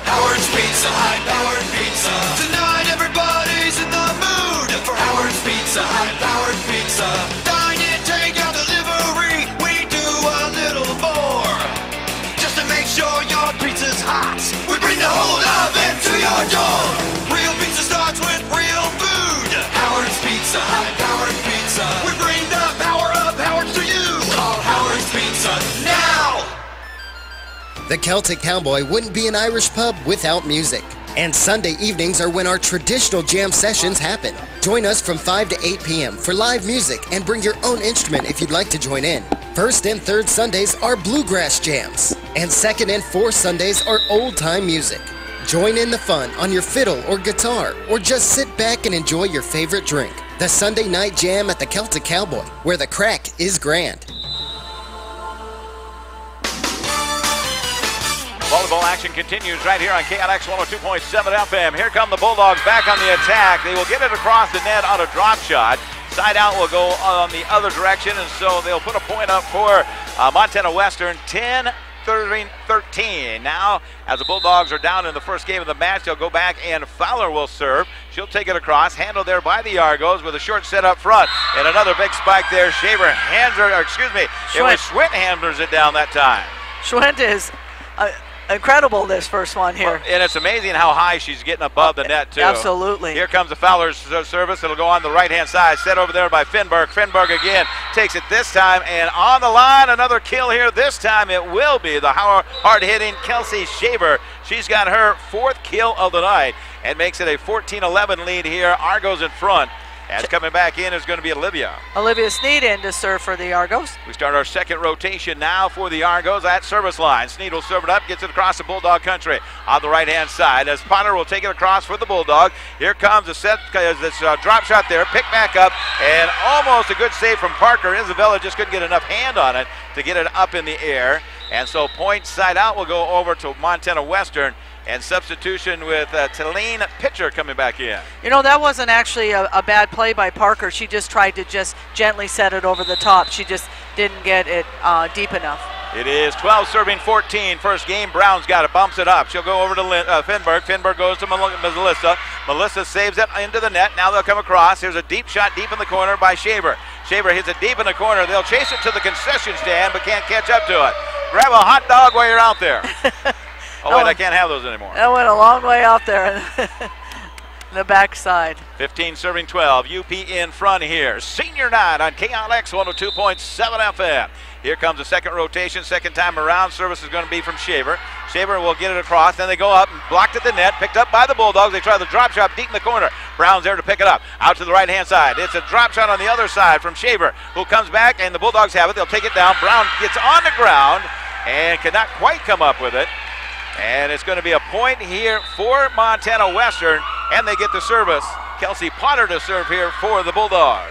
Howard's Pizza, high-powered pizza. Tonight everybody's in the mood for Howard's Pizza, high-powered pizza. Dine in, take out delivery. We do a little more just to make sure your pizza's hot. We bring the whole oven to your door. Real pizza starts with real food. Howard's Pizza, high-powered pizza. We bring the power of Howard's to you. Call Howard's Pizza now. The Celtic Cowboy wouldn't be an Irish pub without music. And Sunday evenings are when our traditional jam sessions happen. Join us from 5 to 8 p.m. for live music and bring your own instrument if you'd like to join in. First and third Sundays are bluegrass jams. And second and fourth Sundays are old-time music. Join in the fun on your fiddle or guitar, or just sit back and enjoy your favorite drink. The Sunday Night Jam at the Celtic Cowboy, where the crack is grand. Volleyball action continues right here on KNX 102.7 FM. Here come the Bulldogs back on the attack. They will get it across the net on a drop shot. Side out will go on the other direction, and so they'll put a point up for Montana Western. 10-10 13. Now, as the Bulldogs are down in the first game of the match, they'll go back and Fowler will serve. She'll take it across, handled there by the Argos with a short set up front. And another big spike there. Shaver hands her, or excuse me, it was Schwint handles it down that time. Schwint is incredible this first one here. And it's amazing how high she's getting above the net, too. Absolutely. Here comes the Fowler's service. It'll go on the right-hand side. Set over there by Finberg. Finberg again takes it this time. And on the line, another kill here. This time it will be the hard-hitting Kelsey Shaver. She's got her 4th kill of the night and makes it a 14-11 lead here. Argos in front. As coming back in is going to be Olivia. Olivia Sneed in to serve for the Argos. We start our second rotation now for the Argos at service line. Sneed will serve it up, gets it across the Bulldog country on the right-hand side. As Potter will take it across for the Bulldog. Here comes a set, this drop shot there, pick back up, and almost a good save from Parker. Isabella just couldn't get enough hand on it to get it up in the air. And so point side out will go over to Montana Western. And substitution with Talene Pitcher coming back in. You know, that wasn't actually a bad play by Parker. She just tried to just gently set it over the top. She just didn't get it deep enough. It is 12 serving 14. First game, Brown's got it, bumps it up. She'll go over to Finberg. Finberg goes to Melissa. Melissa saves it into the net. Now they'll come across. Here's a deep shot deep in the corner by Shaver. Shaver hits it deep in the corner. They'll chase it to the concession stand, but can't catch up to it. Grab a hot dog while you're out there. Oh, wait, I can't have those anymore. That went a long way out there in the backside. 15 serving 12. UP in front here. Senior night on KLX 102.7 FM. Here comes the second rotation, second time around. Service is going to be from Shaver. Shaver will get it across. Then they go up and blocked at the net. Picked up by the Bulldogs. They try the drop shot deep in the corner. Brown's there to pick it up. Out to the right-hand side. It's a drop shot on the other side from Shaver, who comes back, and the Bulldogs have it. They'll take it down. Brown gets on the ground and cannot quite come up with it. And it's going to be a point here for Montana Western, and they get the service. Kelsey Potter to serve here for the Bulldogs.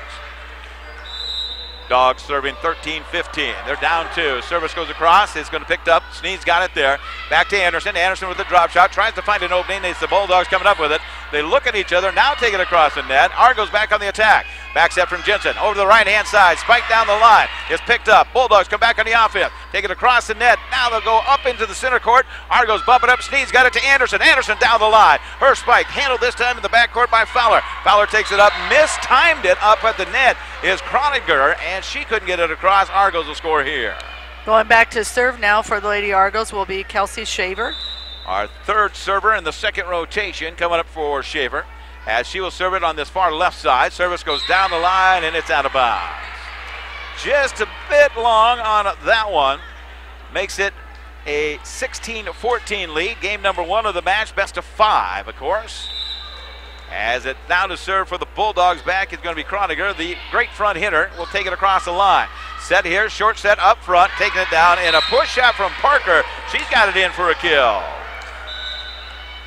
Dogs serving 13-15. They're down 2. Service goes across. It's going to pick up. Sneed's got it there. Back to Anderson. Anderson with the drop shot. Tries to find an opening. It's the Bulldogs coming up with it. They look at each other. Now take it across the net. Argos back on the attack. Back set from Jensen. Over to the right-hand side. Spike down the line. It's picked up. Bulldogs come back on the offense. Take it across the net. Now they'll go up into the center court. Argos bump it up. Sneed's got it to Anderson. Anderson down the line. Her spike. Handled this time in the backcourt by Fowler. Fowler takes it up. Mistimed it up at the net is Kroniger, and she couldn't get it across. Argos will score here. Going back to serve now for the Lady Argos will be Kelsey Shaver. Our third server in the second rotation coming up for Shaver, as she will serve it on this far left side. Service goes down the line, and it's out of bounds. Just a bit long on that one. Makes it a 16-14 lead. Game number 1 of the match, best of 5, of course. As it now to serve for the Bulldogs back is going to be Kroniger. The great front hitter will take it across the line. Set here, short set up front, taking it down, and a push shot from Parker. She's got it in for a kill.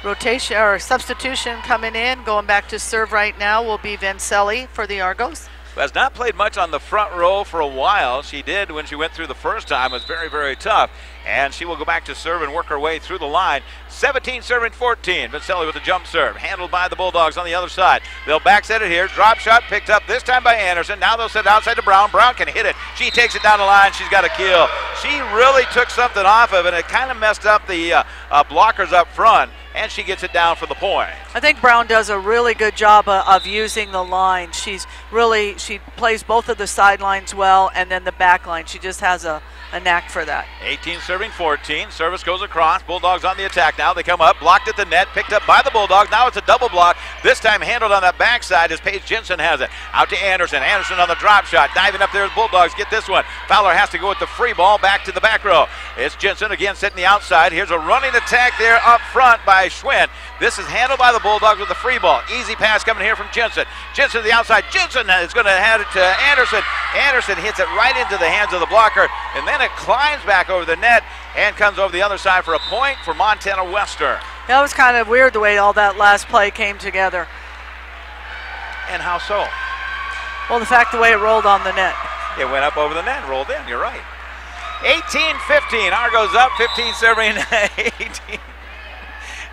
Rotation or substitution coming in, going back to serve right now will be Vancelli for the Argos. Who has not played much on the front row for a while. She did when she went through the first time. It was very, very tough. And she will go back to serve and work her way through the line. 17 serving 14. Vancelli with a jump serve. Handled by the Bulldogs on the other side. They'll back set it here. Drop shot picked up this time by Anderson. Now they'll set it outside to Brown. Brown can hit it. She takes it down the line. She's got a kill. She really took something off of it. It kind of messed up the blockers up front. And she gets it down for the point. I think Brown does a really good job of using the line. She plays both of the sidelines well, and then the back line. She just has a knack for that. 18 serving 14. Service goes across. Bulldogs on the attack now. They come up, blocked at the net, picked up by the Bulldogs. Now it's a double block. This time handled on that backside as Paige Jensen has it. Out to Anderson. Anderson on the drop shot. Diving up there as Bulldogs get this one. Fowler has to go with the free ball back to the back row. It's Jensen again sitting the outside. Here's a running attack there up front by Schwinn. This is handled by the Bulldogs with the free ball. Easy pass coming here from Jensen. Jensen to the outside. Jensen is going to hand it to Anderson. Anderson hits it right into the hands of the blocker, and then it climbs back over the net and comes over the other side for a point for Montana Western. That was kind of weird the way all that last play came together. And how so? Well, the fact the way it rolled on the net. It went up over the net and rolled in. You're right. 18-15. Argos up. 15 serving 18.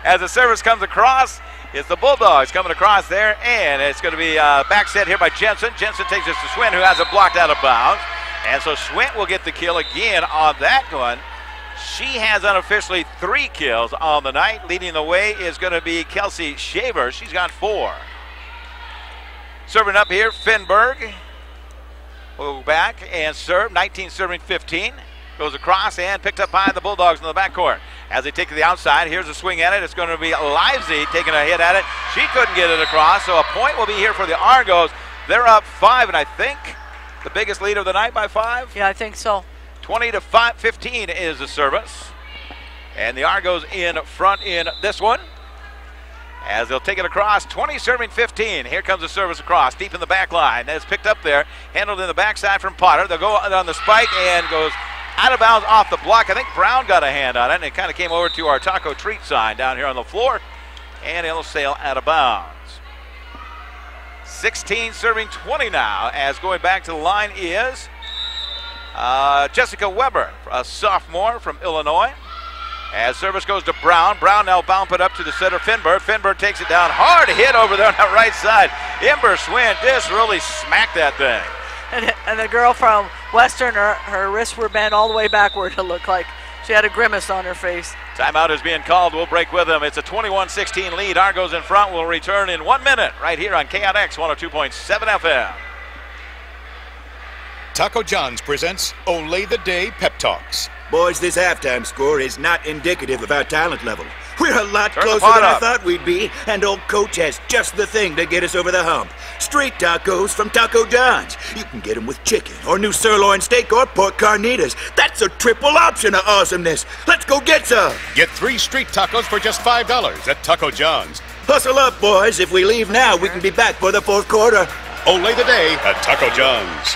As the service comes across, it's the Bulldogs coming across there, and it's going to be back set here by Jensen. Jensen takes this to Schwinn, who has it blocked out of bounds. And so Schwinn will get the kill again on that one. She has unofficially 3 kills on the night. Leading the way is going to be Kelsey Shaver. She's got 4. Serving up here, Finberg. Will go back and serve. 19 serving 15. Goes across and picked up by the Bulldogs in the backcourt. As they take to the outside, here's a swing at it. It's going to be Livesey taking a hit at it. She couldn't get it across, so a point will be here for the Argos. They're up 5, and I think the biggest lead of the night by 5. Yeah, I think so. 20-15 is the service. And the Argos in front in this one. As they'll take it across, 20 serving 15. Here comes the service across, deep in the back line. That's picked up there, handled in the backside from Potter. They'll go on the spike and goes out of bounds off the block. I think Brown got a hand on it, and it kind of came over to our taco treat sign down here on the floor, and it'll sail out of bounds. 16 serving 20 now, as going back to the line is Jessica Weber, a sophomore from Illinois. As service goes to Brown. Brown now bounce it up to the center, Finberg. Finberg takes it down. Hard hit over there on that right side. Ember Swin just really smacked that thing. And the girl from Western, her wrists were bent all the way backward. It looked like she had a grimace on her face. Timeout is being called. We'll break with them. It's a 21-16 lead. Argos in front will return in 1 minute right here on KNX 102.7 FM. Taco John's presents Olay the Day Pep Talks. Boys, this halftime score is not indicative of our talent level. We're a lot closer than I thought we'd be, and old coach has just the thing to get us over the hump. Street tacos from Taco John's. You can get them with chicken, or new sirloin steak, or pork carnitas. That's a triple option of awesomeness. Let's go get some. Get 3 street tacos for just $5 at Taco John's. Hustle up, boys. If we leave now, we can be back for the fourth quarter. Olay the Day at Taco John's.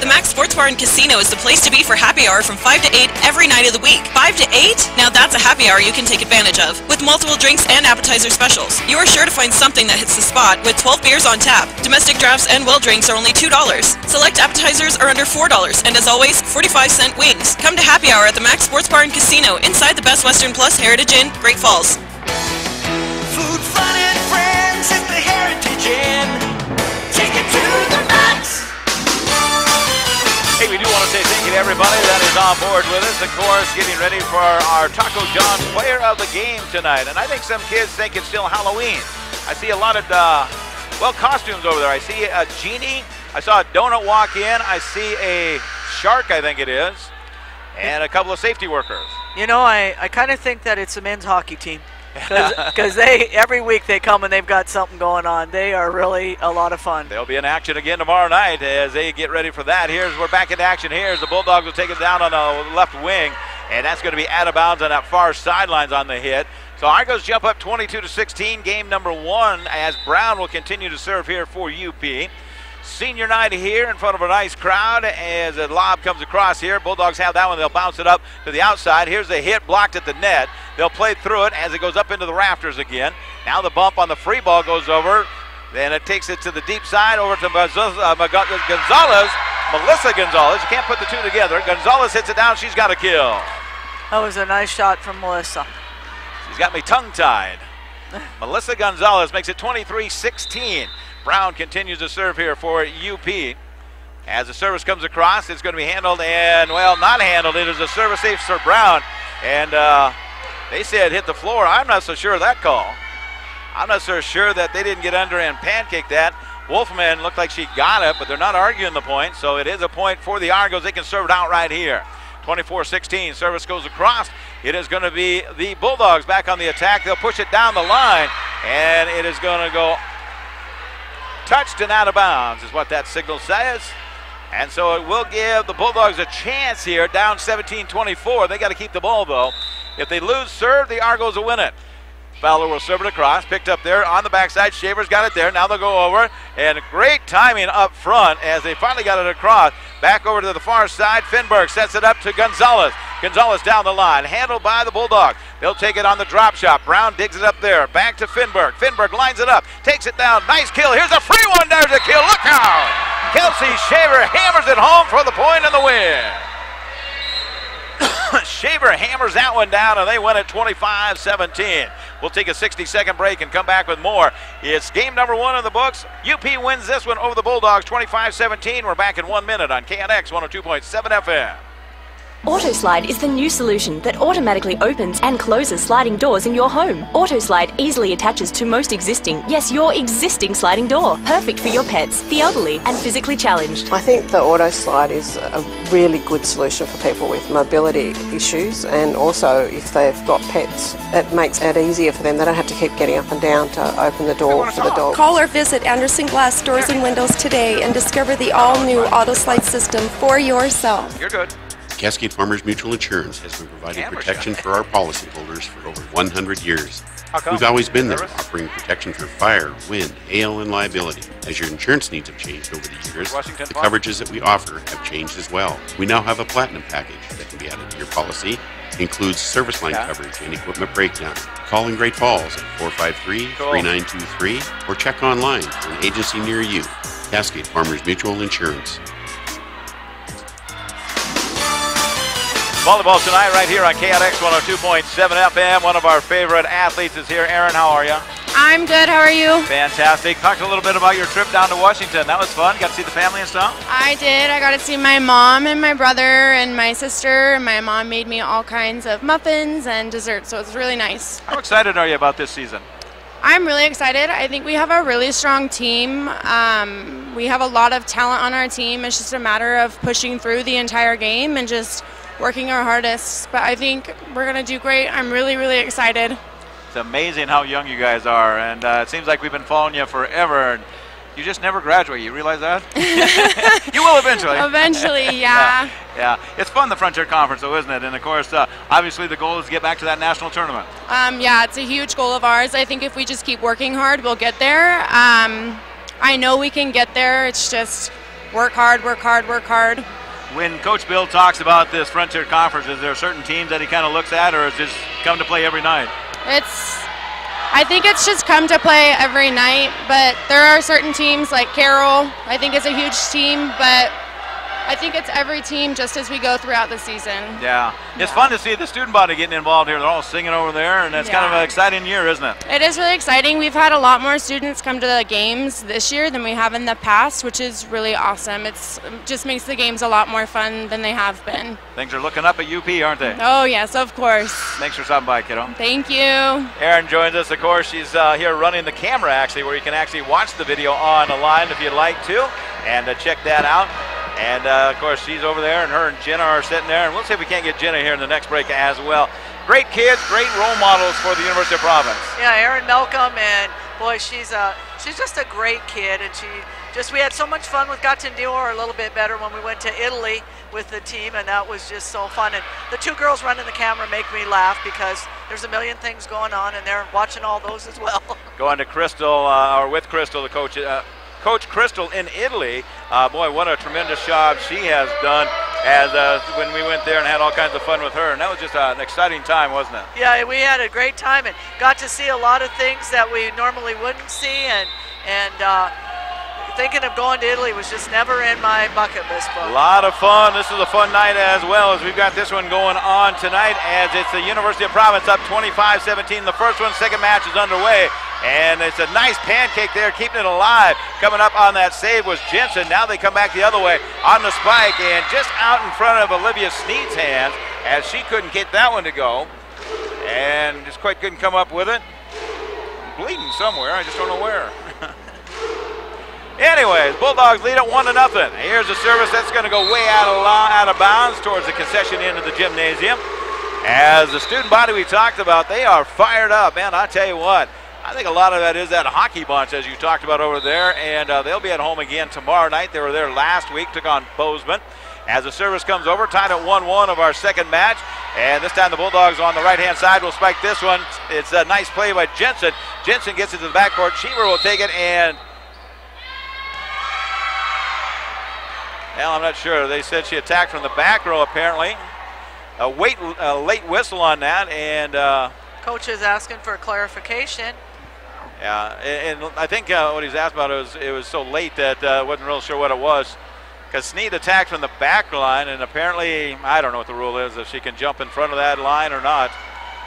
The Max Sports Bar and Casino is the place to be for happy hour from 5 to 8 every night of the week. 5 to 8? Now that's a happy hour you can take advantage of. With multiple drinks and appetizer specials. You are sure to find something that hits the spot with 12 beers on tap. Domestic drafts and well drinks are only $2. Select appetizers are under $4. And as always, 45-cent wings. Come to happy hour at the Max Sports Bar and Casino inside the Best Western Plus Heritage Inn, Great Falls. Food, fun, and friends at the Heritage Inn. Take it to the max. Hey, we do want to say thank you to everybody that is on board with us. Of course, getting ready for our Taco John's Player of the Game tonight. And I think some kids think it's still Halloween. I see a lot of, costumes over there. I see a genie. I saw a donut walk in. I see a shark, I think it is, and a couple of safety workers. You know, I kind of think that it's a men's hockey team. Because every week they come and they've got something going on. They are really a lot of fun. They'll be in action again tomorrow night as they get ready for that. We're back in action here as the Bulldogs will take it down on the left wing, and that's going to be out of bounds on that far sidelines on the hit. So Argos jump up 22-16, game number 1, as Brown will continue to serve here for UP. Senior night here in front of a nice crowd as a lob comes across here. Bulldogs have that one. They'll bounce it up to the outside. Here's the hit blocked at the net. They'll play through it as it goes up into the rafters again. Now the bump on the free ball goes over. Then it takes it to the deep side over to Gonzalez. Melissa Gonzalez. You can't put the two together. Gonzalez hits it down. She's got a kill. That was a nice shot from Melissa. She's got me tongue-tied. Melissa Gonzalez makes it 23-16. Brown continues to serve here for UP. As the service comes across, it's going to be handled and, well, not handled. It is a service safe for Brown. And they said hit the floor. I'm not so sure of that call. I'm not so sure that they didn't get under and pancake that. Wolfman looked like she got it, but they're not arguing the point. So it is a point for the Argos. They can serve it out right here. 24-16. Service goes across. It is going to be the Bulldogs back on the attack. They'll push it down the line, and it is going to go touched and out of bounds is what that signal says. And so it will give the Bulldogs a chance here, down 17-24. They got to keep the ball, though. If they lose serve, the Argos will win it. Fowler will serve it across, picked up there on the backside. Shaver's got it there. Now they'll go over, and great timing up front as they finally got it across. Back over to the far side. Finberg sets it up to Gonzalez. Gonzalez down the line, handled by the Bulldogs. They'll take it on the drop shot. Brown digs it up there. Back to Finberg. Finberg lines it up, takes it down. Nice kill. Here's a free one. There's a kill. Look out! Kelsey Shaver hammers it home for the point and the win. Shaver hammers that one down, and they win it 25-17. We'll take a 60-second break and come back with more. It's game number 1 in the books. UP wins this one over the Bulldogs 25-17. We're back in 1 minute on KNX 102.7 FM. AutoSlide is the new solution that automatically opens and closes sliding doors in your home. AutoSlide easily attaches to most existing, yes, your existing sliding door. Perfect for your pets, the elderly, and physically challenged. I think the AutoSlide is a really good solution for people with mobility issues, and also if they've got pets, it makes it easier for them. They don't have to keep getting up and down to open the door for the dog. Call or visit Anderson Glass Doors and Windows today and discover the all-new AutoSlide system for yourself. You're good. Cascade Farmers Mutual Insurance has been providing protection for our policyholders for over 100 years. We've always been there, offering protection for fire, wind, hail, and liability. As your insurance needs have changed over the years, the coverages that we offer have changed as well. We now have a platinum package that can be added to your policy. Includes service line coverage and equipment breakdown. Call in Great Falls at 453-3923 or check online for an agency near you. Cascade Farmers Mutual Insurance. Volleyball tonight right here on KNX 102.7 FM. One of our favorite athletes is here. Erin, how are you? I'm good. How are you? Fantastic. Talk a little bit about your trip down to Washington. That was fun. Got to see the family and stuff? I did. I got to see my mom and my brother and my sister. My mom made me all kinds of muffins and desserts, so it was really nice. How excited are you about this season? I'm really excited. I think we have a really strong team. We have a lot of talent on our team. It's just a matter of pushing through the entire game and just working our hardest. But I think we're going to do great. I'm really, really excited. It's amazing how young you guys are, and it seems like we've been following you forever, and you just never graduate. You realize that? You will eventually. Eventually, yeah. Yeah. It's fun, the Frontier Conference, though, isn't it? And, of course, obviously the goal is to get back to that national tournament. Yeah, it's a huge goal of ours. I think if we just keep working hard, we'll get there. I know we can get there. It's just work hard, work hard, work hard. When Coach Bill talks about this Frontier Conference, is there certain teams that he kind of looks at, or is it just come to play every night? I think it's just come to play every night, but there are certain teams like Carroll, I think is a huge team, but I think it's every team just as we go throughout the season. Yeah. It's fun to see the student body getting involved here. They're all singing over there, and it's kind of an exciting year, isn't it? It is really exciting. We've had a lot more students come to the games this year than we have in the past, which is really awesome. It just makes the games a lot more fun than they have been. Things are looking up at UP, aren't they? Oh, yes, of course. Thanks for stopping by, kiddo. Thank you. Erin joins us, of course. She's here running the camera, actually, where you can actually watch the video on the line if you'd like to, and check that out. And, of course, she's over there, and her and Jenna are sitting there. And we'll see if we can't get Jenna here in the next break as well. Great kids, great role models for the University of Providence. Yeah, Erin Malcolm, and, boy, she's just a great kid. And we had so much fun. Got to know her a little bit better when we went to Italy with the team, and that was just so fun. And the two girls running the camera make me laugh because there's a million things going on, and they're watching all those as well. Going to Crystal, or with Crystal, the coach. Coach Crystal in Italy, boy, what a tremendous job she has done as when we went there and had all kinds of fun with her. And that was just an exciting time, wasn't it? Yeah, we had a great time and got to see a lot of things that we normally wouldn't see. And thinking of going to Italy was just never in my bucket list book. A lot of fun. This is a fun night as well, as we've got this one going on tonight as it's the University of Providence up 25-17. The first one, second match is underway. And it's a nice pancake there, keeping it alive. Coming up on that save was Jensen. Now they come back the other way on the spike, and just out in front of Olivia Sneed's hands, as she couldn't get that one to go. And just quite couldn't come up with it. Bleeding somewhere, I just don't know where. Anyways, Bulldogs lead it 1-0. Here's a service that's going to go way out of bounds towards the concession end of the gymnasium. As the student body we talked about, they are fired up. Man, I tell you what, I think a lot of that is that hockey bunch, as you talked about over there, and they'll be at home again tomorrow night. They were there last week, took on Bozeman. As the service comes over, tied at 1-1 of our second match. And this time the Bulldogs on the right-hand side will spike this one. It's a nice play by Jensen. Jensen gets it to the backcourt. Cheever will take it, and well, I'm not sure. They said she attacked from the back row, apparently. A late whistle on that, and coach is asking for clarification. Yeah, and I think what he's asked about it was so late that wasn't real sure what it was. Because Sneed attacked from the back line, and apparently, I don't know what the rule is, if she can jump in front of that line or not.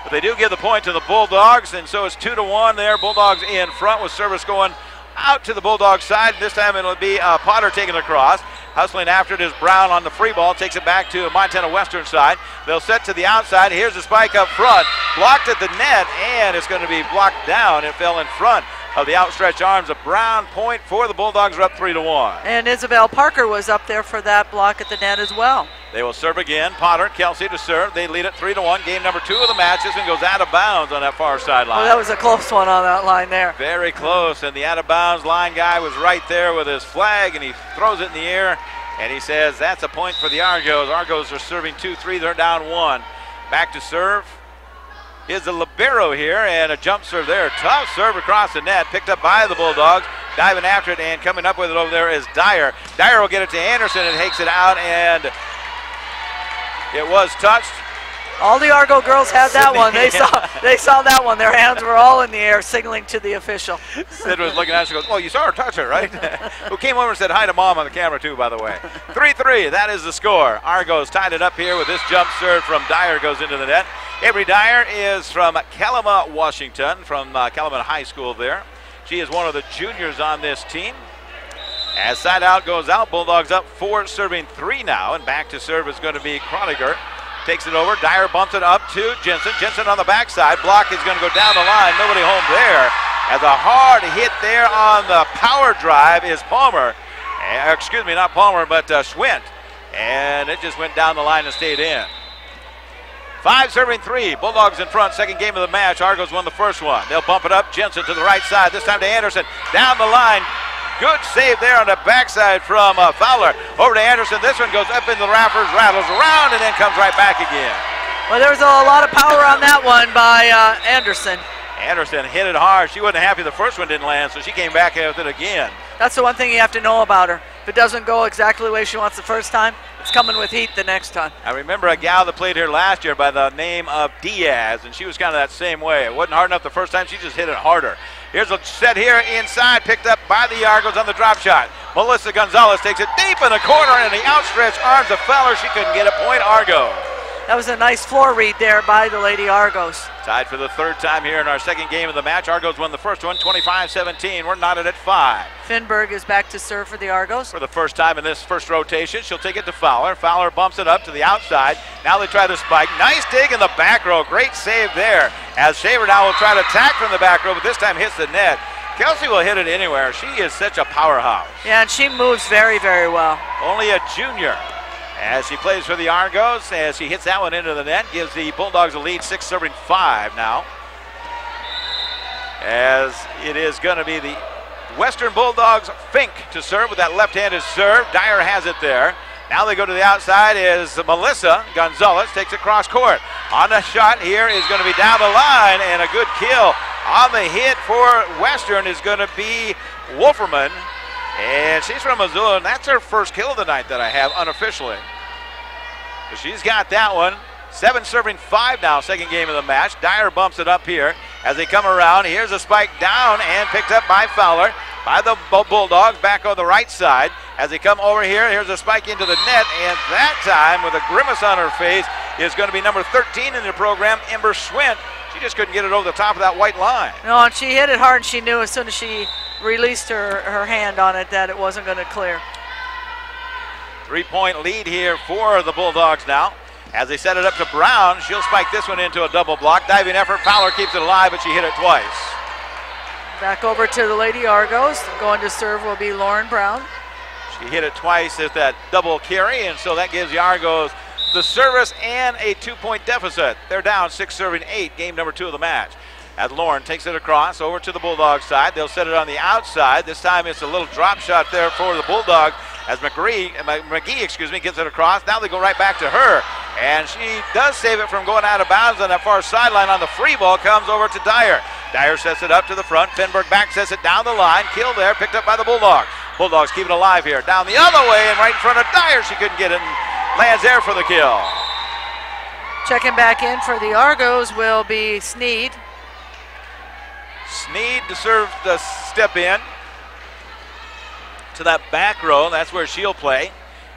But they do give the point to the Bulldogs, and so it's 2-1 there. Bulldogs in front with service going out to the Bulldogs side. This time it'll be Potter taking the cross. Hustling after it is Brown on the free ball. Takes it back to Montana Western side. They'll set to the outside. Here's the spike up front. Blocked at the net, and it's going to be blocked down. It fell in front of the outstretched arms of Brown. Point for the Bulldogs are up 3-1. And Isabel Parker was up there for that block at the net as well. They will serve again. Potter, Kelsey to serve. They lead it 3-1. Game number 2 of the match. This one goes out of bounds on that far sideline. Well, that was a close one on that line there. Very close, and the out of bounds line guy was right there with his flag, and he throws it in the air, and he says that's a point for the Argos. Argos are serving 2-3. They're down 1. Back to serve is the libero here, and a jump serve there. Tough serve across the net, picked up by the Bulldogs. Diving after it and coming up with it over there is Dyer. Dyer will get it to Anderson and takes it out, and it was touched. All the Argo girls had that one. They saw that one. Their hands were all in the air, signaling to the official. Sid was looking at us and goes, "Well, you saw her touch it, right?" Who came over and said hi to Mom on the camera too, by the way. 3-3. That is the score. Argos tied it up here with this jump serve from Dyer goes into the net. Avery Dyer is from Kalama, Washington, from Kalama High School there. She is one of the juniors on this team. As side out goes out, Bulldogs up 4, serving 3 now, and back to serve is going to be Kroniger. Takes it over. Dyer bumps it up to Jensen. Jensen on the backside. Block is going to go down the line. Nobody home there. As a hard hit there on the power drive is Palmer. Excuse me, not Palmer, but Schwint. And it just went down the line and stayed in. 5 serving 3. Bulldogs in front. Second game of the match. Argos won the first one. They'll bump it up. Jensen to the right side. This time to Anderson. Down the line. Good save there on the backside from Fowler. Over to Anderson. This one goes up in the rafters, rattles around, and then comes right back again. Well, there was a lot of power on that one by Anderson. Anderson hit it hard. She wasn't happy the first one didn't land, so she came back with it again. That's the one thing you have to know about her. If it doesn't go exactly the way she wants the first time, it's coming with heat the next time. I remember a gal that played here last year by the name of Diaz, and she was kind of that same way. It wasn't hard enough the first time. She just hit it harder. Here's a set here inside, picked up by the Argos on the drop shot. Melissa Gonzalez takes it deep in the corner, and the outstretched arms of Fowler. She couldn't get it. Point Argos. That was a nice floor read there by the Lady Argos. Tied for the third time here in our second game of the match. Argos won the first one, 25-17. We're knotted at 5. Finberg is back to serve for the Argos. For the first time in this first rotation, she'll take it to Fowler. Fowler bumps it up to the outside. Now they try the spike. Nice dig in the back row. Great save there. As Shaver now will try to attack from the back row, but this time hits the net. Kelsey will hit it anywhere. She is such a powerhouse. Yeah, and she moves very, very well. Only a junior. As she plays for the Argos, as she hits that one into the net, gives the Bulldogs a lead, 6 serving 5 now. As it is going to be the Western Bulldogs Fink to serve with that left-handed serve. Dyer has it there. Now they go to the outside is Melissa Gonzalez, takes it cross court. On the shot here is going to be down the line, and a good kill. On the hit for Western is going to be Wolferman. And she's from Missoula, and that's her first kill of the night that I have unofficially. So she's got that one. 7 serving 5 now, second game of the match. Dyer bumps it up here as they come around. Here's a spike down and picked up by Fowler. By the Bulldogs back on the right side. As they come over here, here's a spike into the net, and that time with a grimace on her face is going to be number 13 in the program, Ember Schwint. She just couldn't get it over the top of that white line. No, and she hit it hard, and she knew as soon as she released her hand on it that it wasn't going to clear. 3-point lead here for the Bulldogs now. As they set it up to Brown, she'll spike this one into a double block. Diving effort, Fowler keeps it alive, but she hit it twice. Back over to the Lady Argos. Going to serve will be Lauren Brown. She hit it twice at that double carry, and so that gives the Argos the service and a 2-point deficit. They're down 6 serving 8, game number 2 of the match. As Lauren takes it across over to the Bulldogs side. They'll set it on the outside. This time it's a little drop shot there for the Bulldogs as McGee gets it across. Now they go right back to her. And she does save it from going out of bounds on that far sideline. On the free ball comes over to Dyer. Dyer sets it up to the front. Finberg back sets it down the line. Kill there, picked up by the Bulldogs. Bulldogs keep it alive here. Down the other way and right in front of Dyer. She couldn't get it and lands there for the kill. Checking back in for the Argos will be Sneed. Sneed to serve the step in to that back row. That's where she'll play.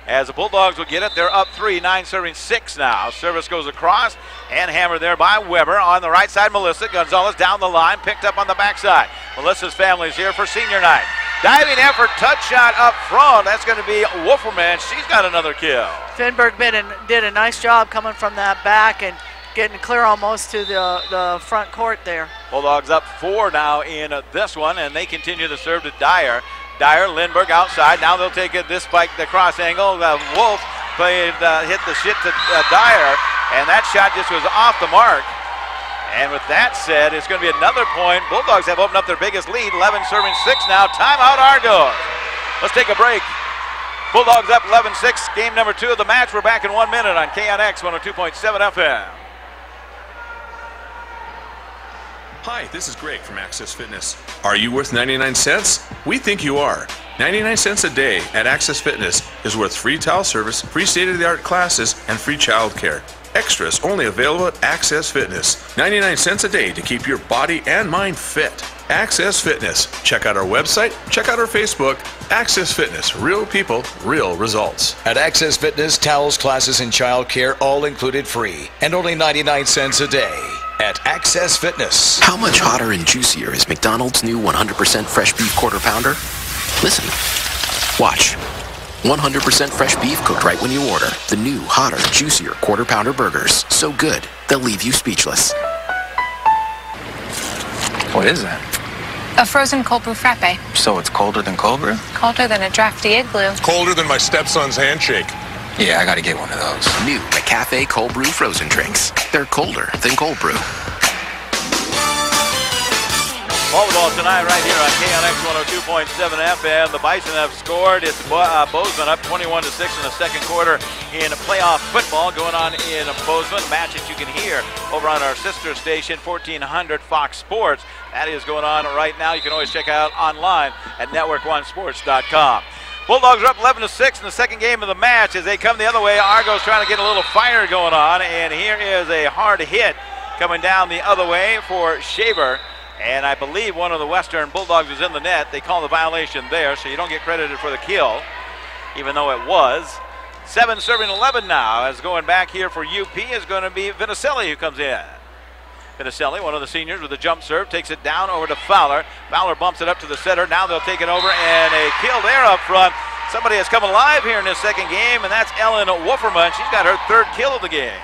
As the Bulldogs will get it, they're up 3, 9 serving 6 now. Service goes across and hammered there by Weber. On the right side, Melissa Gonzalez down the line, picked up on the backside. Melissa's family's here for senior night. Diving effort, touch shot up front. That's going to be Wolferman. She's got another kill. Finberg did a nice job coming from that back and getting clear almost to the front court there. Bulldogs up 4 now in this one, and they continue to serve to Dyer. Dyer, Lindbergh outside. Now they'll take it this spike, the cross angle. Wolf hit the shit to Dyer, and that shot just was off the mark. And with that said, it's going to be another point. Bulldogs have opened up their biggest lead, 11 serving 6 now. Timeout Argos. Let's take a break. Bulldogs up 11-6, game number 2 of the match. We're back in 1 minute on KNX 102.7 FM. Hi, this is Greg from Access Fitness. Are you worth 99 cents? We think you are. 99 cents a day at Access Fitness is worth free towel service, free state-of-the-art classes, and free child care. Extras only available at Access Fitness. 99 cents a day to keep your body and mind fit. Access Fitness. Check out our website, check out our Facebook. Access Fitness. Real people, real results. At Access Fitness, towels, classes, and child care all included free. And only 99 cents a day at Access Fitness. How much hotter and juicier is McDonald's new 100% fresh beef quarter pounder? Listen. Watch. 100% fresh beef cooked right when you order. The new, hotter, juicier quarter pounder burgers. So good, they'll leave you speechless. What is that? A frozen cold brew frappe. So it's colder than cold brew? Colder than a drafty igloo. Colder than my stepson's handshake. Yeah, I gotta get one of those. New McCafe cold brew frozen drinks. They're colder than cold brew. Volleyball tonight right here on KNX 102.7 FM. The Bison have scored. It's Bozeman up 21-6 in the second quarter in playoff football going on in Bozeman. Match that you can hear over on our sister station, 1400 Fox Sports. That is going on right now. You can always check out online at network1sports.com. Bulldogs are up 11-6 in the second game of the match as they come the other way. Argos trying to get a little fire going on, and here is a hard hit coming down the other way for Shaver. And I believe one of the Western Bulldogs is in the net. They call the violation there, so you don't get credited for the kill, even though it was. 7 serving 11 now, as going back here for UP is going to be Vinicelli who comes in. Vinicelli, one of the seniors with a jump serve, takes it down over to Fowler. Fowler bumps it up to the center. Now they'll take it over, and a kill there up front. Somebody has come alive here in this second game, and that's Ellen Wolferman. She's got her 3rd kill of the game.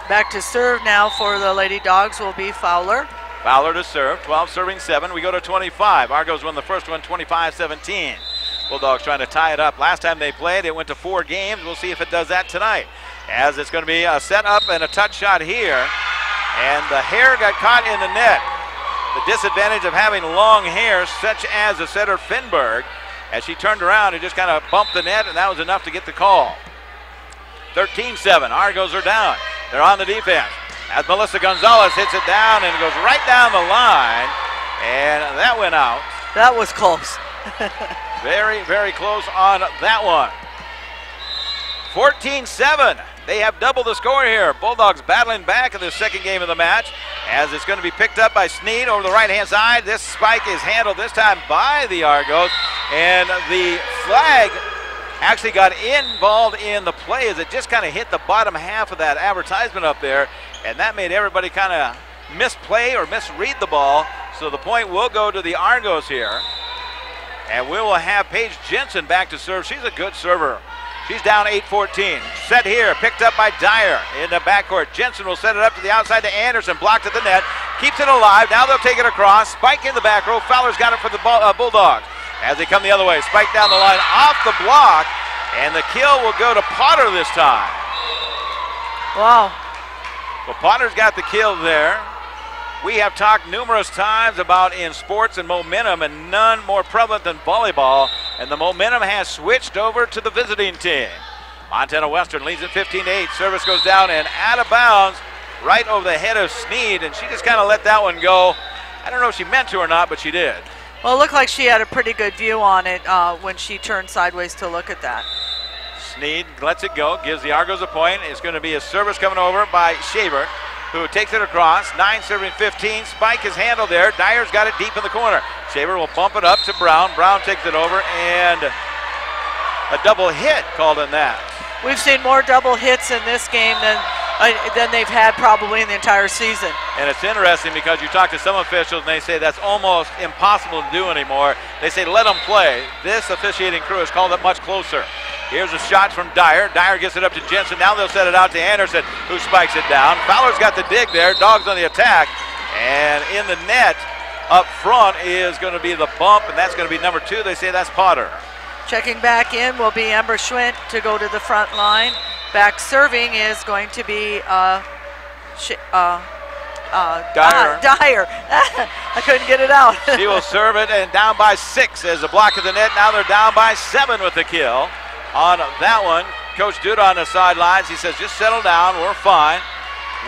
Back to serve now for the Lady Dogs will be Fowler. Fowler to serve, 12 serving 7. We go to 25. Argos won the first one 25-17. Bulldogs trying to tie it up. Last time they played, it went to 4 games. We'll see if it does that tonight. As it's going to be a set up and a touch shot here. And the hair got caught in the net. The disadvantage of having long hair, such as the setter Finberg, as she turned around and just kind of bumped the net, and that was enough to get the call. 13-7. Argos are down. They're on the defense. As Melissa Gonzalez hits it down and goes right down the line, and that went out. That was close. Very, very close on that one. 14-7. They have double the score here. Bulldogs battling back in the second game of the match as it's going to be picked up by Sneed over the right-hand side. This spike is handled this time by the Argos, and the flag actually got involved in the play as it just kind of hit the bottom half of that advertisement up there, and that made everybody kind of misplay or misread the ball. So the point will go to the Argos here, and we will have Paige Jensen back to serve. She's a good server. She's down 8-14. Set here, picked up by Dyer in the backcourt. Jensen will set it up to the outside to Anderson, blocked at the net, keeps it alive. Now they'll take it across. Spike in the back row. Fowler's got it for the Bulldogs. As they come the other way, Spike down the line off the block, and the kill will go to Potter this time. Wow. Well, Potter's got the kill there. We have talked numerous times about in sports and momentum, and none more prevalent than volleyball, and the momentum has switched over to the visiting team. Montana Western leads at 15-8. Service goes down and out of bounds right over the head of Sneed, and she just kind of let that one go. I don't know if she meant to or not, but she did. Well, it looked like she had a pretty good view on it when she turned sideways to look at that. Sneed lets it go, gives the Argos a point. It's going to be a service coming over by Shaver, who takes it across. 9 serving 15. Spike is handled there. Dyer's got it deep in the corner. Shaver will bump it up to Brown. Brown takes it over, and a double hit called in that. We've seen more double hits in this game than they've had probably in the entire season. And it's interesting because you talk to some officials and they say that's almost impossible to do anymore. They say let them play. This officiating crew has called it much closer. Here's a shot from Dyer. Dyer gets it up to Jensen. Now they'll set it out to Anderson, who spikes it down. Fowler's got the dig there. Dogs on the attack. And in the net up front is going to be the bump, and that's going to be number 2. They say that's Potter. Checking back in will be Ember Schwint to go to the front line. Back serving is going to be Dyer. Dyer. I couldn't get it out. She will serve it, and down by 6 as a block of the net. Now they're down by 7 with the kill. On that one, Coach Duda on the sidelines, he says, just settle down, we're fine.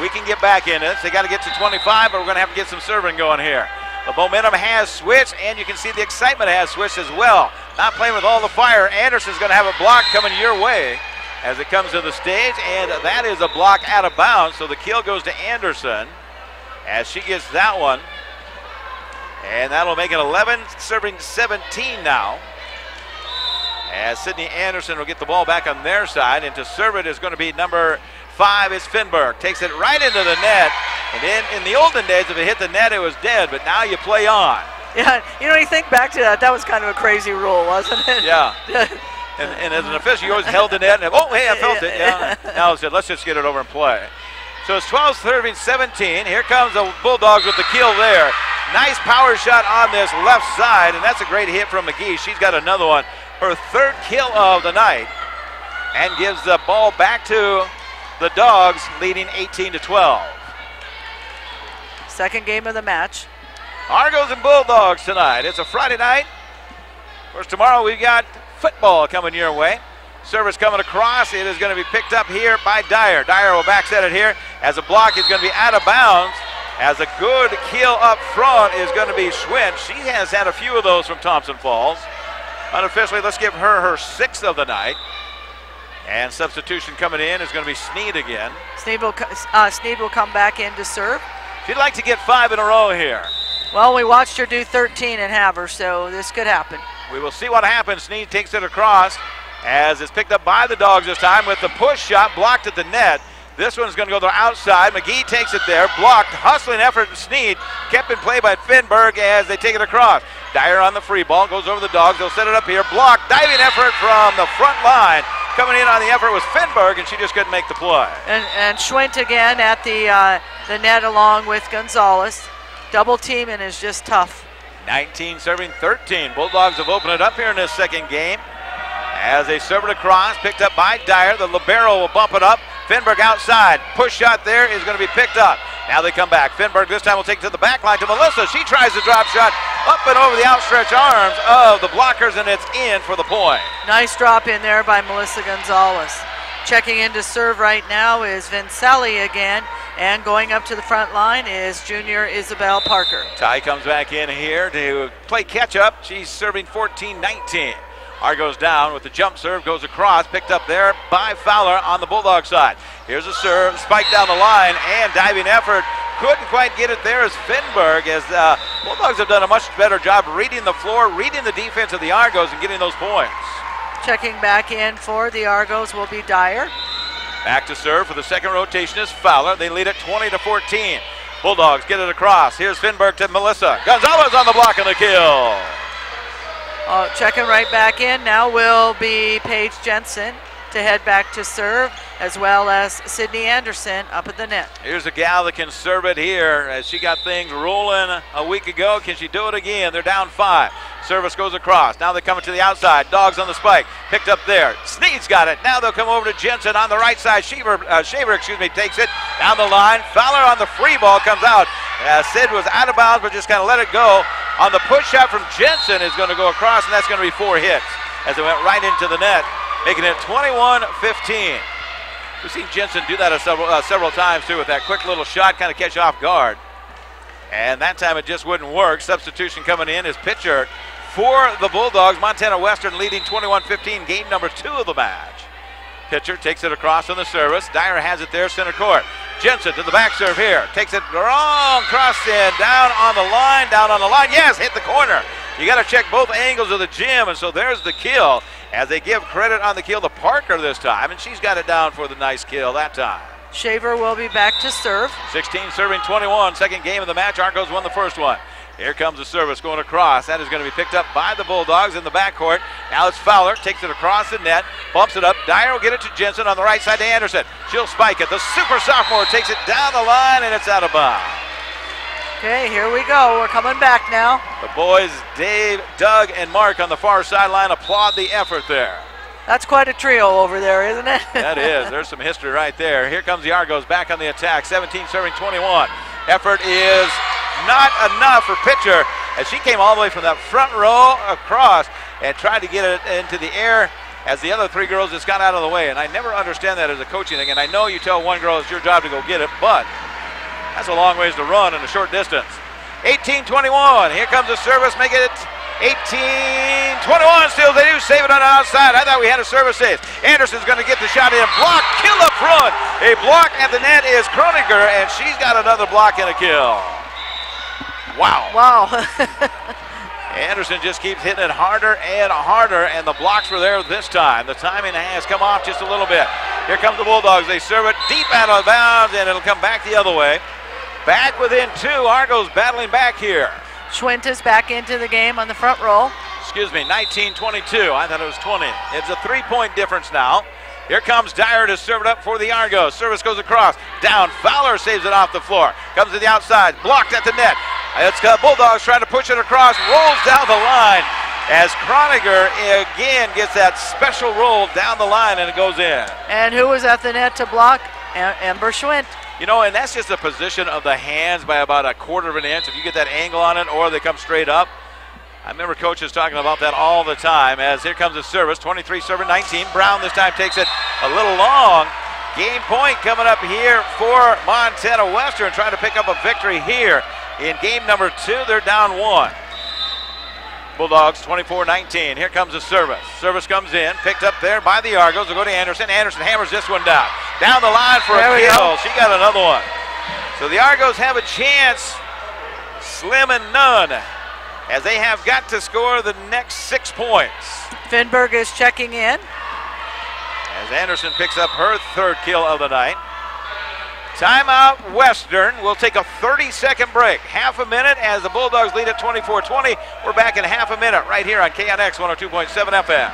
We can get back in it. They got to get to 25, but we're going to have to get some serving going here. The momentum has switched, and you can see the excitement has switched as well. Not playing with all the fire. Anderson's going to have a block coming your way as it comes to the stage, and that is a block out of bounds, so the kill goes to Anderson as she gets that one. And that'll make it 11, serving 17 now. As Sydney Anderson will get the ball back on their side, and to serve it is going to be number 5 is Finberg. Takes it right into the net. And in the olden days, if it hit the net, it was dead, but now you play on. Yeah, you know, you think back to that, that was kind of a crazy rule, wasn't it? Yeah. and as an official, you always held the net, and oh, hey, I felt it. Yeah. Now it said, let's just get it over and play. So it's 12, 13, 17. Here comes the Bulldogs with the kill there. Nice power shot on this left side, and that's a great hit from McGee. She's got another one. Her 3rd kill of the night, and gives the ball back to the Dogs, leading 18-12. Second game of the match. Argos and Bulldogs tonight. It's a Friday night. Of course, tomorrow we've got football coming your way. Service coming across. It is going to be picked up here by Dyer. Dyer will back set it here. As a block is going to be out of bounds. As a good kill up front is going to be Schwint. She has had a few of those from Thompson Falls. Unofficially, let's give her 6th of the night. And substitution coming in is going to be Sneed again. Sneed will come back in to serve. She'd like to get 5 in a row here. Well, we watched her do 13 and have her, so this could happen. We will see what happens. Sneed takes it across as it's picked up by the Dogs this time with the push shot blocked at the net. This one's going to go to the outside. McGee takes it there, blocked, hustling effort from Sneed, kept in play by Finberg as they take it across. Dyer on the free ball, goes over the Dogs. They'll set it up here, blocked, diving effort from the front line. Coming in on the effort was Finberg, and she just couldn't make the play. And Schwint again at the net along with Gonzalez. Double teaming is just tough. 19 serving 13. Bulldogs have opened it up here in this second game. As they serve it across, picked up by Dyer. The libero will bump it up. Finberg outside. Push shot there is going to be picked up. Now they come back. Finberg this time will take it to the back line to Melissa. She tries the drop shot up and over the outstretched arms of the blockers, and it's in for the point. Nice drop in there by Melissa Gonzalez. Checking in to serve right now is Vincelli again, and going up to the front line is junior Isabel Parker. Ty comes back in here to play catch-up. She's serving 14-19. Argos down with the jump serve, goes across, picked up there by Fowler on the Bulldog side. Here's a serve, spike down the line, and diving effort. Couldn't quite get it there as Finberg, as the Bulldogs have done a much better job reading the floor, reading the defense of the Argos, and getting those points. Checking back in for the Argos will be Dyer. Back to serve for the second rotation is Fowler. They lead at 20-14. Bulldogs get it across. Here's Finberg to Melissa. Gonzalez on the block and the kill. Checking right back in now will be Paige Jensen to head back to serve, as well as Sydney Anderson up at the net. Here's a gal that can serve it here as she got things rolling a week ago. Can she do it again? They're down 5. Service goes across. Now they're coming to the outside. Dogs on the spike. Picked up there. Sneed's got it. Now they'll come over to Jensen on the right side. Shaver, takes it down the line. Fowler on the free ball comes out. Sid was out of bounds, but just kind of let it go. On the push shot from Jensen is going to go across, and that's going to be 4 hits as it went right into the net, making it 21-15. We've seen Jensen do that several times, too, with that quick little shot, kind of catch off guard. And that time it just wouldn't work. Substitution coming in is pitcher for the Bulldogs. Montana Western leading 21-15, game number 2 of the match. Pitcher takes it across on the service. Dyer has it there, center court. Jensen to the back serve here. Takes it wrong, cross in, down on the line. Yes, hit the corner. You got to check both angles of the gym, and so there's the kill. As they give credit on the kill to Parker this time, and she's got it down for the nice kill that time. Shaver will be back to serve. 16 serving 21, second game of the match. Argos won the first one. Here comes the service going across. That is going to be picked up by the Bulldogs in the backcourt. Now it's Fowler, takes it across the net, bumps it up. Dyer will get it to Jensen on the right side to Anderson. She'll spike it. The super sophomore takes it down the line, and it's out of bounds. Okay, here we go. We're coming back now. The boys, Dave, Doug, and Mark on the far sideline applaud the effort there. That's quite a trio over there, isn't it? That is. There's some history right there. Here comes the Argos back on the attack. 17 serving 21. Effort is not enough for Pitcher as she came all the way from that front row across and tried to get it into the air as the other three girls just got out of the way. And I never understand that as a coaching thing. And I know you tell one girl it's your job to go get it, but that's a long ways to run in a short distance. 18-21. Here comes the service, making it 18-21. Still, they do save it on the outside. I thought we had a service save. Anderson's going to get the shot in. Block, kill up front. A block at the net is Kroninger, and she's got another block and a kill. Wow. Wow. Anderson just keeps hitting it harder and harder, and the blocks were there this time. The timing has come off just a little bit. Here comes the Bulldogs. They serve it deep out of bounds, and it'll come back the other way. Back within two. Argos battling back here. Schwint is back into the game on the front row. Excuse me, 19-22. I thought it was 20. It's a 3-point difference now. Here comes Dyer to serve it up for the Argos. Service goes across. Down. Fowler saves it off the floor. Comes to the outside. Blocked at the net. It's Bulldogs trying to push it across. Rolls down the line as Kroninger again gets that special roll down the line, and it goes in. And who was at the net to block? Amber Schwint. You know, and that's just the position of the hands by about a quarter of an inch. If you get that angle on it or they come straight up. I remember coaches talking about that all the time as here comes the service. 23 serving 19. Brown this time takes it a little long. Game point coming up here for Montana Western, trying to pick up a victory here in game number 2. They're down 1. Bulldogs 24-19. Here comes the service. Service comes in, picked up there by the Argos. They'll go to Anderson. Anderson hammers this one down. Down the line for a kill. She got another one. So the Argos have a chance, slim and none, as they have got to score the next 6 points. Finberg is checking in. As Anderson picks up her 3rd kill of the night. Timeout Western. We'll take a 30-second break. Half a minute as the Bulldogs lead at 24-20. We're back in half a minute right here on KNX 102.7 FM.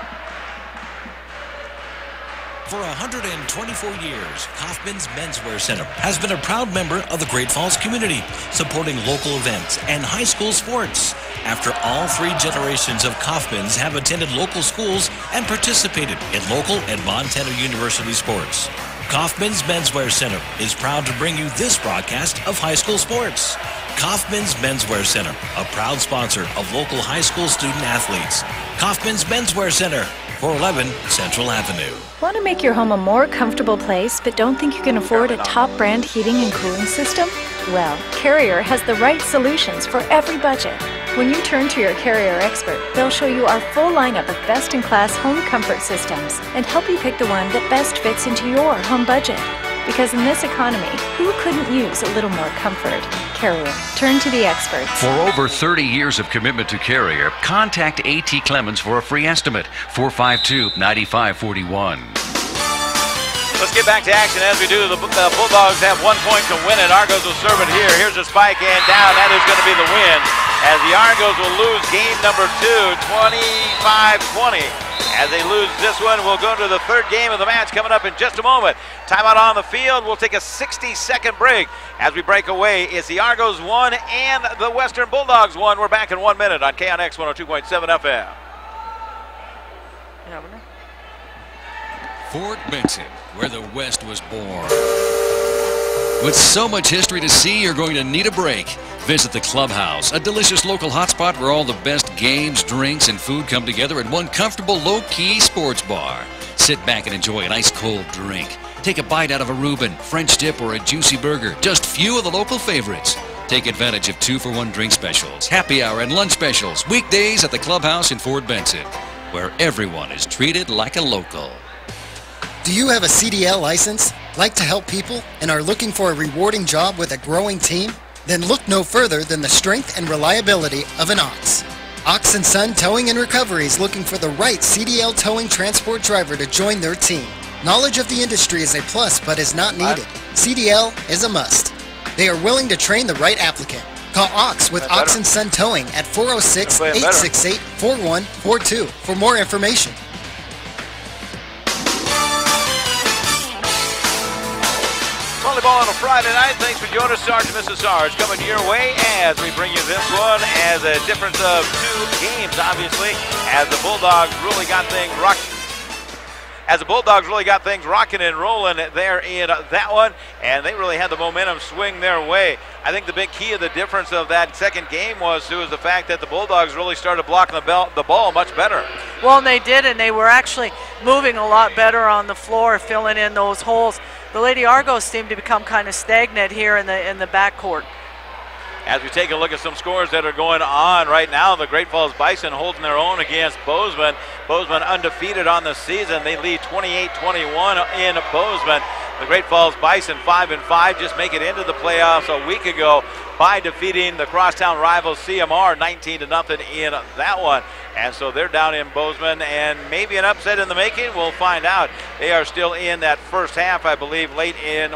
For 124 years, Kaufman's Menswear Center has been a proud member of the Great Falls community, supporting local events and high school sports. After all 3 generations of Kaufman's have attended local schools and participated in local and Montana University sports, Kaufman's Menswear Center is proud to bring you this broadcast of high school sports. Kaufman's Menswear Center, a proud sponsor of local high school student athletes. Kaufman's Menswear Center, 411 Central Avenue. Want to make your home a more comfortable place but don't think you can afford a top brand heating and cooling system? Well, Carrier has the right solutions for every budget. When you turn to your Carrier expert, they'll show you our full lineup of best-in-class home comfort systems and help you pick the one that best fits into your home budget. Because in this economy, who couldn't use a little more comfort? Carrier. Turn to the experts. For over 30 years of commitment to Carrier, contact A.T. Clemens for a free estimate. 452-9541. Let's get back to action as we do. The Bulldogs have 1 point to win it. Argos will serve it here. Here's a spike and down. That is going to be the win as the Argos will lose game number 2, 25-20. As they lose this one, we'll go to the 3rd game of the match coming up in just a moment. Timeout on the field. We'll take a 60-second break. As we break away, it's the Argos 1 and the Western Bulldogs 1. We're back in 1 minute on KNX 102.7 FM. Fort Benson, where the West was born. With so much history to see, you're going to need a break. Visit the Clubhouse, a delicious local hotspot where all the best games, drinks, and food come together at one comfortable, low-key sports bar. Sit back and enjoy an ice-cold drink. Take a bite out of a Reuben, French dip, or a juicy burger. Just few of the local favorites. Take advantage of 2-for-1 drink specials, happy hour, and lunch specials. Weekdays at the Clubhouse in Fort Benson, where everyone is treated like a local. Do you have a CDL license, like to help people, and are looking for a rewarding job with a growing team? Then look no further than the strength and reliability of an Ox. Ox & Son Towing and Recovery is looking for the right CDL towing transport driver to join their team. Knowledge of the industry is a plus but is not needed. CDL is a must. They are willing to train the right applicant. Call Ox with Ox & Son Towing at 406-868-4142 for more information. Volleyball on a Friday night. Thanks for joining us, Sergeant Mrs. Sarge, coming your way as we bring you this one as a difference of 2 games, obviously, as the Bulldogs really got things rocking. And rolling there in that one, and they really had the momentum swing their way. I think the big key of the difference of that second game was the fact that the Bulldogs really started blocking the ball much better. Well, and they did, and they were actually moving a lot better on the floor, filling in those holes. The Lady Argos seem to become kind of stagnant here in the backcourt. As we take a look at some scores that are going on right now, the Great Falls Bison holding their own against Bozeman. Bozeman undefeated on the season. They lead 28-21 in Bozeman. The Great Falls Bison 5-5 just make it into the playoffs a week ago by defeating the crosstown rival CMR 19-0 in that one. And so they're down in Bozeman, and maybe an upset in the making. We'll find out. They are still in that first half, I believe, late in,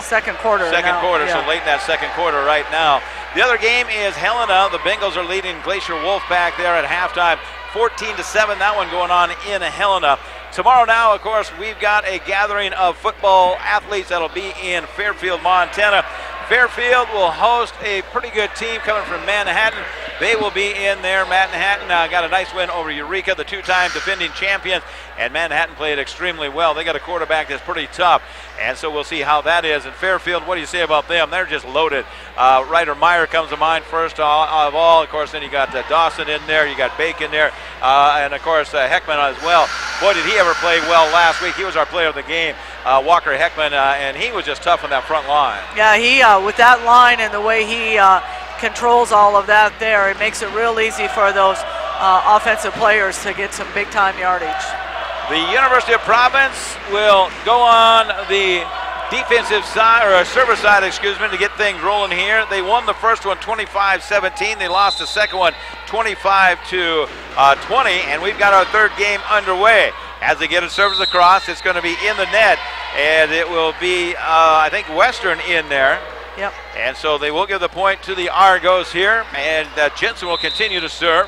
second quarter. So late in that second quarter right now. The other game is Helena. The Bengals are leading Glacier Wolf back there at halftime, 14-7. That one going on in Helena. Tomorrow now, of course, we've got a gathering of football athletes that'll be in Fairfield, Montana. Fairfield will host a pretty good team coming from Manhattan. They will be in there. Manhattan got a nice win over Eureka, the 2-time defending champions, and Manhattan played extremely well. They got a quarterback that's pretty tough, and so we'll see how that is. And Fairfield, what do you say about them? They're just loaded. Ryder Meyer comes to mind first of all. Of course, then you got Dawson in there. You got Bacon there, and of course Heckman as well. Boy, did he ever play well last week. He was our player of the game, Walker Heckman, and he was just tough on that front line. Yeah, he with that line and the way he controls all of that there, it makes it real easy for those offensive players to get some big-time yardage. The University of Providence will go on the defensive side, or service side, to get things rolling here. They won the first one 25-17. They lost the second one 25-20, and we've got our third game underway. As they get a service across, it's going to be in the net, and it will be, I think, Western in there. Yep. And so they will give the point to the Argos here, and Jensen will continue to serve.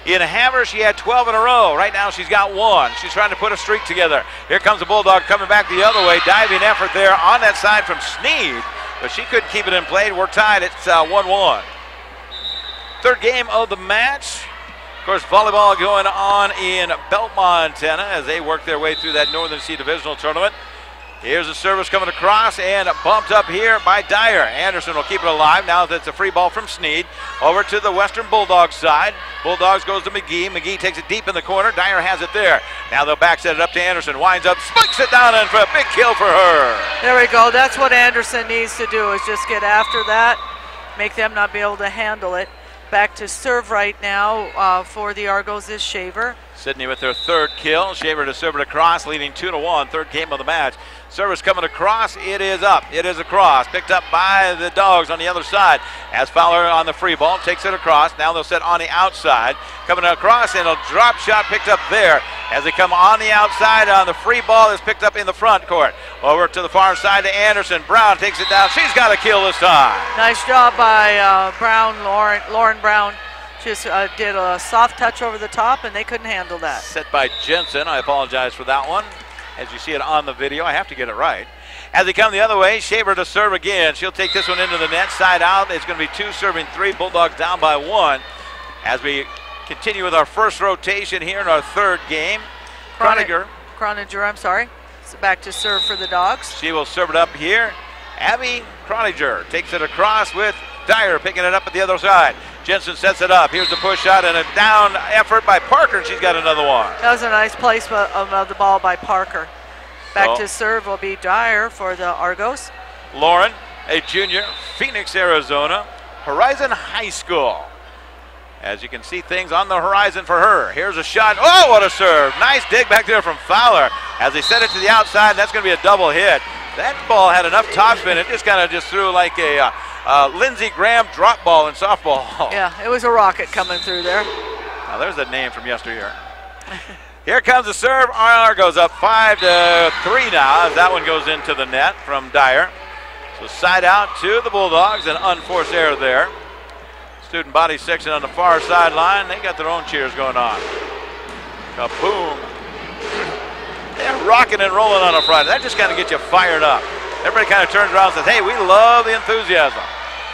In Hammer, she had 12 in a row. Right now, she's got 1. She's trying to put a streak together. Here comes the Bulldog coming back the other way. Diving effort there on that side from Sneed, but she couldn't keep it in play. We're tied. It's 1-1. Third game of the match. Of course, volleyball going on in Belt, Montana as they work their way through that Northern C Divisional Tournament. Here's a service coming across and bumped up here by Dyer. Anderson will keep it alive. Now that's a free ball from Sneed. Over to the Western Bulldogs side. Bulldogs goes to McGee. McGee takes it deep in the corner. Dyer has it there. Now they'll back set it up to Anderson. Winds up, spikes it down, and for a big kill for her. There we go. That's what Anderson needs to do, is just get after that, make them not be able to handle it. Back to serve right now for the Argos is Shaver. Sydney with their third kill. Shaver to serve it across, leading 2-1. Third game of the match. Service coming across. It is up. It is across. Picked up by the Dogs on the other side. As Fowler on the free ball takes it across. Now they'll set on the outside. Coming across, and a drop shot picked up there. As they come on the outside on the free ball is picked up in the front court. Over to the far side to Anderson. Brown takes it down. She's got a kill this time. Nice job by Brown, Lauren Brown. Just did a soft touch over the top, and they couldn't handle that. Set by Jensen. I apologize for that one. As you see it on the video, I have to get it right. As they come the other way, Shaver to serve again. She'll take this one into the net, side out. It's going to be 2 serving 3. Bulldogs down by 1. As we continue with our first rotation here in our third game. Croninger, I'm sorry. It's back to serve for the Dogs. She will serve it up here. Abby Croninger takes it across with Dyer picking it up at the other side. Jensen sets it up. Here's the push shot and a down effort by Parker. She's got another one. That was a nice placement of the ball by Parker. Back to serve will be Dyer for the Argos. Lauren, a junior, Phoenix, Arizona, Horizon High School. As you can see, things on the horizon for her. Here's a shot. Oh, what a serve. Nice dig back there from Fowler. As they set it to the outside, that's going to be a double hit. That ball had enough topspin. It just kind of just threw like a Lindsey Graham drop ball in softball. Yeah, it was a rocket coming through there. Now there's a name from yesteryear. Here comes the serve. Argos up 5-3 now as that one goes into the net from Dyer. So side out to the Bulldogs, an unforced error there. Student body section on the far sideline. They got their own cheers going on. Kaboom. They're rocking and rolling on a Friday. That just kind of gets you fired up. Everybody kind of turns around and says, hey, we love the enthusiasm.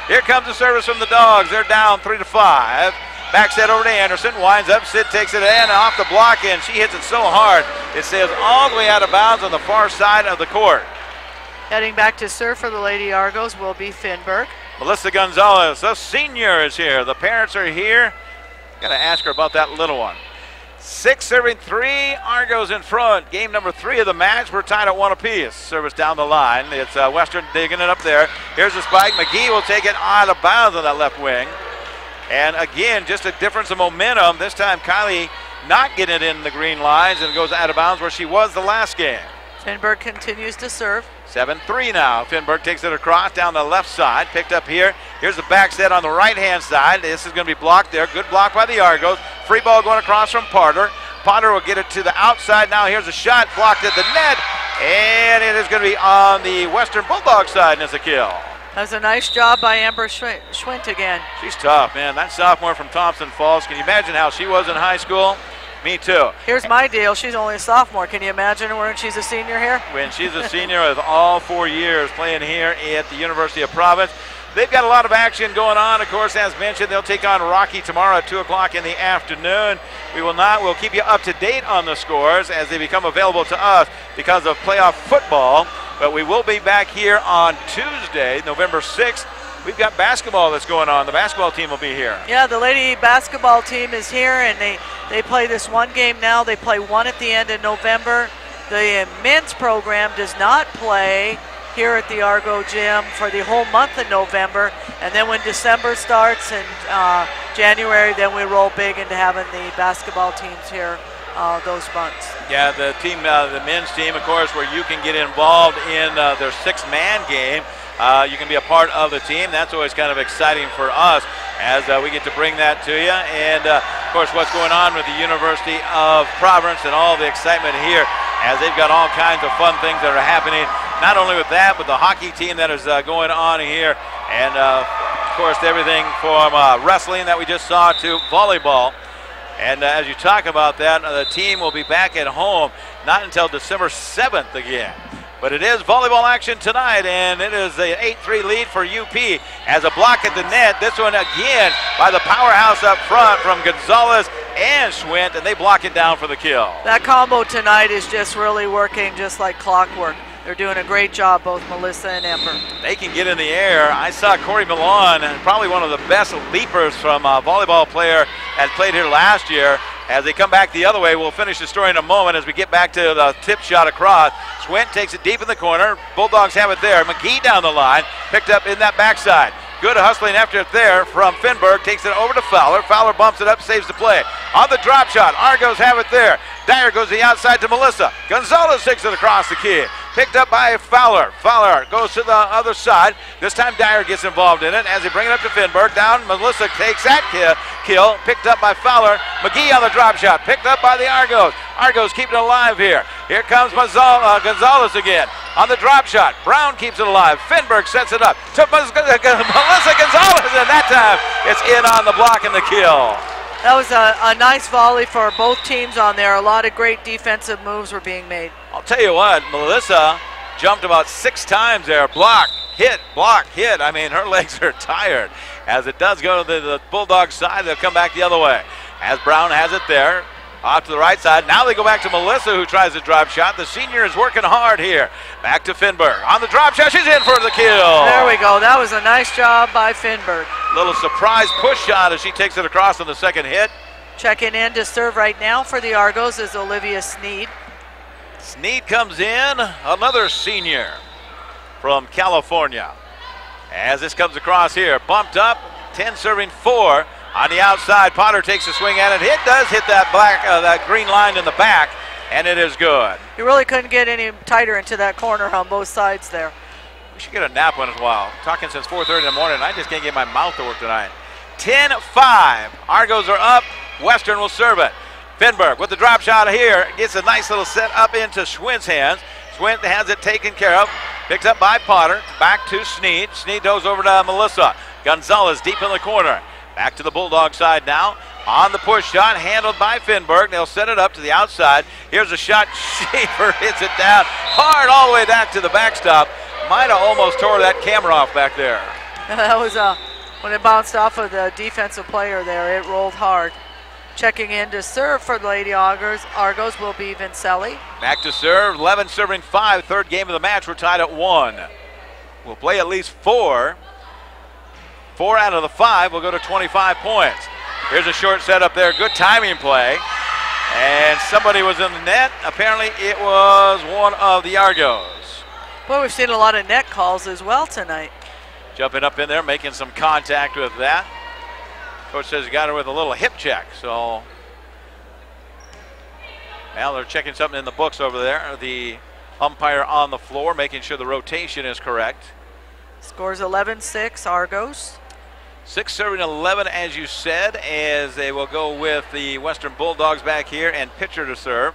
Here comes the service from the Dogs. They're down 3-5. Back set over to Anderson. Winds up. Sid takes it in off the block, and she hits it so hard it sails all the way out of bounds on the far side of the court. Heading back to serve for the Lady Argos will be Finberg. Melissa Gonzalez, the senior, is here. The parents are here. Got to ask her about that little one. 6-3, Argos in front. Game number 3 of the match. We're tied at 1 apiece. Service down the line. It's Western digging it up there. Here's the spike. McGee will take it out of bounds on that left wing. And again, just a difference of momentum. This time, Kylie not getting it in the green lines, and it goes out of bounds where she was the last game. Finberg continues to serve. 7-3 now. Finberg takes it across down the left side. Picked up here. Here's the back set on the right-hand side. This is going to be blocked there. Good block by the Argos. Free ball going across from Potter. Potter will get it to the outside. Now here's a shot blocked at the net. And it is going to be on the Western Bulldog side, and it's a kill. That was a nice job by Amber Schwint again. She's tough, man. That sophomore from Thompson Falls. Can you imagine how she was in high school? Me too. Here's my deal. She's only a sophomore. Can you imagine when she's a senior here? When she's a senior with all 4 years playing here at the University of Providence. They've got a lot of action going on. Of course, as mentioned, they'll take on Rocky tomorrow at 2 o'clock in the afternoon. We'll keep you up to date on the scores as they become available to us because of playoff football. But we will be back here on Tuesday, November 6th. We've got basketball that's going on. The basketball team will be here. Yeah, the lady basketball team is here, and they play this one game now. They play one at the end of November. The men's program does not play here at the Argo Gym for the whole month of November. And then when December starts and January, then we roll big into having the basketball teams here those months. Yeah, the team, the men's team, of course, where you can get involved in their 6-man game. You can be a part of the team. That's always kind of exciting for us as we get to bring that to you. And, of course, what's going on with the University of Providence and all the excitement here as they've got all kinds of fun things that are happening. Not only with that, but the hockey team that is going on here. And, of course, everything from wrestling that we just saw to volleyball. And as you talk about that, the team will be back at home not until December 7th again. But it is volleyball action tonight, and it is an 8-3 lead for UP as a block at the net. This one again by the powerhouse up front from Gonzalez and Schwint, and they block it down for the kill. That combo tonight is just really working just like clockwork. They're doing a great job, both Melissa and Ember. They can get in the air. I saw Corey Milan, probably one of the best leapers from a volleyball player that played here last year. As they come back the other way, we'll finish the story in a moment as we get back to the tip shot across. Swint takes it deep in the corner. Bulldogs have it there. McGee down the line, picked up in that backside. Good hustling after it there from Finberg. Takes it over to Fowler. Fowler bumps it up, saves the play. On the drop shot, Argos have it there. Dyer goes to the outside to Melissa. Gonzalez takes it across the key. Picked up by Fowler. Fowler goes to the other side. This time Dyer gets involved in it as they bring it up to Finberg. Down, Melissa takes that kill. Picked up by Fowler. McGee on the drop shot. Picked up by the Argos. Argos keeping it alive here. Here comes Gonzalez again on the drop shot. Brown keeps it alive. Finberg sets it up to Melissa Gonzalez, and that time it's in on the block and the kill. That was a nice volley for both teams on there. A lot of great defensive moves were being made. I'll tell you what, Melissa jumped about 6 times there. Block, hit, block, hit. I mean, her legs are tired. As it does go to the Bulldog side, they'll come back the other way. As Brown has it there, off to the right side. Now they go back to Melissa, who tries the drop shot. The senior is working hard here. Back to Finberg. On the drop shot, she's in for the kill. There we go. That was a nice job by Finberg. Little surprise push shot as she takes it across on the second hit. Checking in to serve right now for the Argos is Olivia Sneed. Sneed comes in, another senior from California. As this comes across here, bumped up, 10 serving 4. On the outside, Potter takes a swing at it. It does hit that that green line in the back, and it is good. You really couldn't get any tighter into that corner on both sides there. We should get a nap once in a while. Talking since 4:30 in the morning, I just can't get my mouth to work tonight. 10-5. Argos are up. Western will serve it. Finberg with the drop shot here. Gets a nice little set up into Schwint's hands. Schwint has it taken care of. Picked up by Potter. Back to Sneed. Sneed goes over to Melissa. Gonzalez deep in the corner. Back to the Bulldog side now. On the push shot, handled by Finberg. They'll set it up to the outside. Here's a shot. Schaefer hits it down hard all the way back to the backstop. Might have almost tore that camera off back there. That was when it bounced off of the defensive player there, it rolled hard. Checking in to serve for the Lady Argos will be Vincelli. Back to serve. 11 serving 5. Third game of the match. We're tied at 1. We'll play at least 4. 4 out of the 5 will go to 25 points. Here's a short setup there. Good timing play. And somebody was in the net. Apparently it was one of the Argos. Boy, we've seen a lot of net calls as well tonight. Jumping up in there, making some contact with that. Coach says he got her with a little hip check. So now they're checking something in the books over there. The umpire on the floor, making sure the rotation is correct. Scores 11-6, Argos. 6 serving 11, as you said, as they will go with the Western Bulldogs back here and pitcher to serve.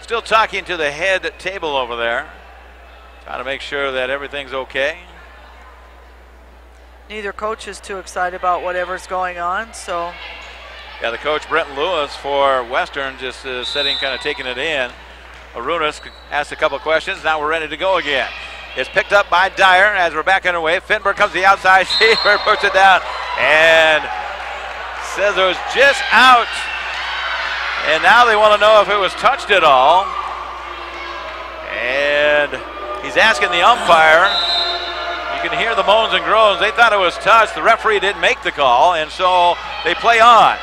Still talking to the head table over there. Trying to make sure that everything's okay. Neither coach is too excited about whatever's going on, so. Yeah, the coach, Brenton Lewis, for Western, just sitting, kind of taking it in. Arunas asked a couple of questions. Now we're ready to go again. It's picked up by Dyer as we're back underway. Finberg comes to the outside. Schaefer puts it down and says it was just out. And now they want to know if it was touched at all. And he's asking the umpire. You can hear the moans and groans. They thought it was touched. The referee didn't make the call, and so they play on.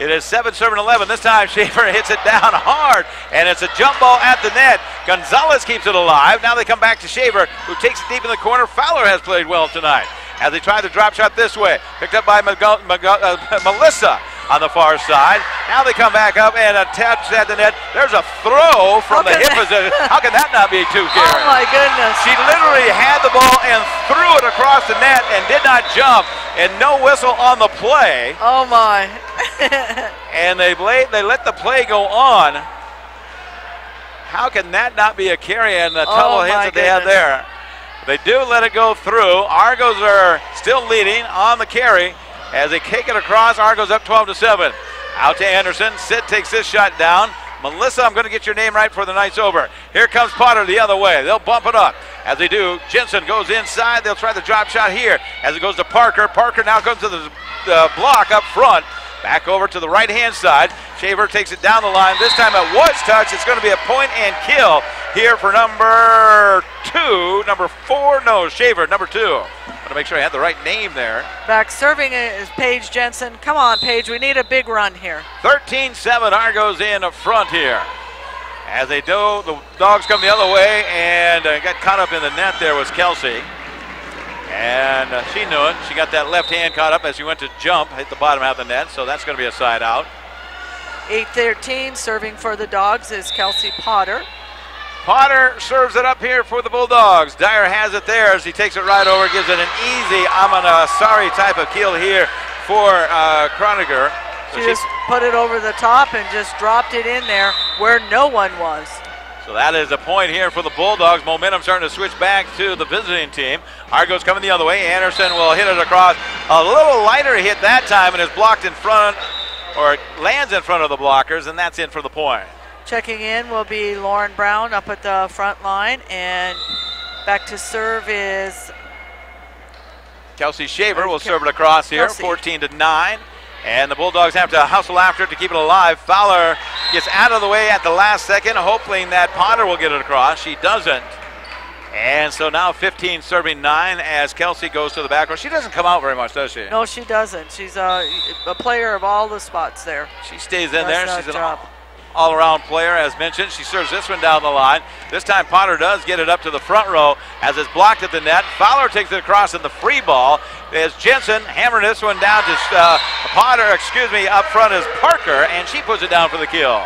It is 7 serving 11. This time Schaefer hits it down hard, and it's a jump ball at the net. Gonzalez keeps it alive. Now they come back to Schaefer, who takes it deep in the corner. Fowler has played well tonight as they try the drop shot this way. Picked up by Melissa on the far side. Now they come back up and attach at the net. There's a throw from the hip position. How can that not be too, Karen? Oh, my goodness. She literally had the ball and threw it across the net and did not jump, and no whistle on the play. Oh, my. And they let the play go on. How can that not be a carry and the double hits that they had there? They do let it go through. Argos are still leading on the carry as they kick it across. Argos up 12-7. Out to Anderson. Sid takes this shot down. Melissa, I'm going to get your name right before the night's over. Here comes Potter the other way. They'll bump it up. As they do, Jensen goes inside. They'll try the drop shot here as it goes to Parker. Parker now comes to the block up front. Back over to the right-hand side. Shaver takes it down the line. This time it was touched. It's going to be a point and kill here for number 2. Number 4, no, Shaver, number 2. I want to make sure I had the right name there. Back serving is Paige Jensen. Come on, Paige, we need a big run here. 13-7, Argos in front here. As they do, the Dogs come the other way, and got caught up in the net there was Kelsey. And she knew it. She got that left hand caught up as she went to jump, hit the bottom half of the net, so that's going to be a side out. 8-13, serving for the Dogs is Kelsey Potter. Potter serves it up here for the Bulldogs. Dyer has it there as he takes it right over, gives it an easy, I'm on a sorry type of kill here for Kroniger. So she just put it over the top and just dropped it in there where no one was. So that is a point here for the Bulldogs. Momentum starting to switch back to the visiting team. Argos coming the other way. Anderson will hit it across. A little lighter hit that time and is blocked in front, or lands in front of the blockers, and that's in for the point. Checking in will be Lauren Brown up at the front line, and back to serve is Kelsey Shaver will serve it across here, 14-9. And the Bulldogs have to hustle after it to keep it alive. Fowler gets out of the way at the last second, hoping that Potter will get it across. She doesn't. And so now 15 serving 9 as Kelsey goes to the back row. She doesn't come out very much, does she? No, she doesn't. She's a player of all the spots there. She stays in there. She's an all-around player, as mentioned. She serves this one down the line. This time Potter does get it up to the front row as it's blocked at the net. Fowler takes it across in the free ball as Jensen hammering this one down to Potter, up front is Parker, and she puts it down for the kill.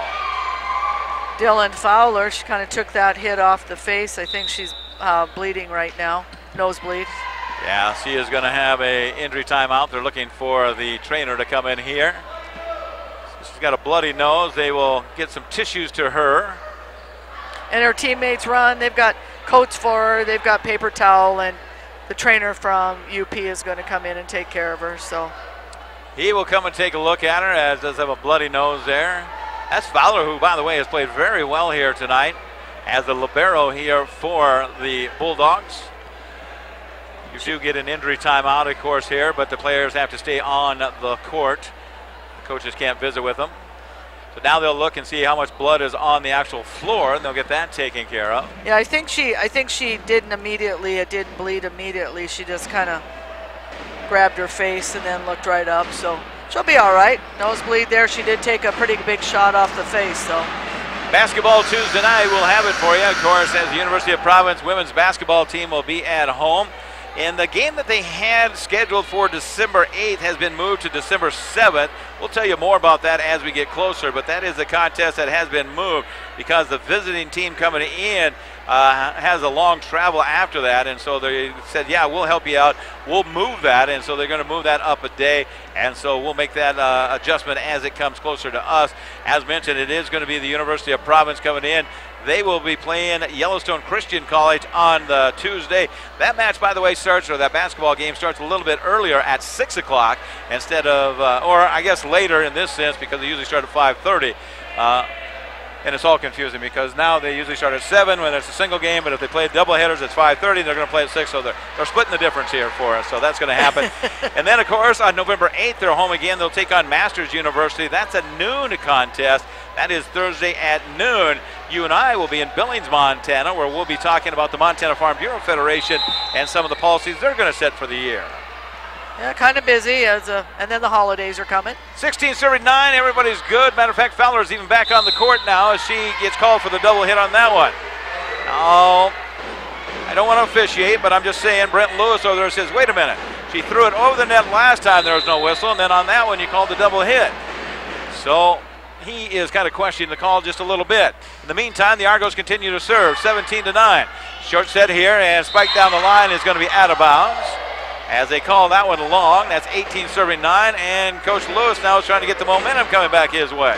Dylan Fowler, she kind of took that hit off the face. I think she's bleeding right now, nosebleed. Yeah, she is going to have a injury timeout. They're looking for the trainer to come in here. She's got a bloody nose. They will get some tissues to her. And her teammates run. They've got coats for her. They've got paper towel, and the trainer from UP is going to come in and take care of her. So he will come and take a look at her, as does have a bloody nose there. That's Fowler, who, by the way, has played very well here tonight as the libero here for the Bulldogs. You do get an injury timeout, of course, here, but the players have to stay on the court. The coaches can't visit with them. So now they'll look and see how much blood is on the actual floor, and they'll get that taken care of. Yeah, I think she didn't immediately. It didn't bleed immediately. She just kind of grabbed her face and then looked right up. So she'll be all right. Nosebleed there. She did take a pretty big shot off the face, so. Basketball Tuesday night, we'll have it for you. Of course, as the University of Providence women's basketball team will be at home. And the game that they had scheduled for December 8th has been moved to December 7th. We'll tell you more about that as we get closer, but that is a contest that has been moved because the visiting team coming in has a long travel after that, and so they said, yeah, we'll help you out. We'll move that, and so they're going to move that up a day, and so we'll make that adjustment as it comes closer to us. As mentioned, it is going to be the University of Providence coming in. They will be playing Yellowstone Christian College on the Tuesday. That match, by the way, that basketball game starts a little bit earlier at 6 o'clock instead of, or I guess later in this sense, because they usually start at 5:30. And it's all confusing because now they usually start at 7 when it's a single game, but if they play double headers, it's 5:30. They're going to play at 6, so they're splitting the difference here for us. So that's going to happen. And then, of course, on November 8th, they're home again. They'll take on Masters University. That's a noon contest. That is Thursday at noon. You and I will be in Billings, Montana, where we'll be talking about the Montana Farm Bureau Federation and some of the policies they're going to set for the year. Yeah, kind of busy, and then the holidays are coming. 16:39, everybody's good. Matter of fact, Fowler is even back on the court now as she gets called for the double hit on that one. Oh, I don't want to officiate, but I'm just saying Brent Lewis over there says, wait a minute. She threw it over the net last time, there was no whistle, and then on that one you called the double hit. So he is kind of questioning the call just a little bit. In the meantime, the Argos continue to serve, 17-9. Short set here, and spike down the line is going to be out of bounds. As they call that one long, that's 18-9, and Coach Lewis now is trying to get the momentum coming back his way.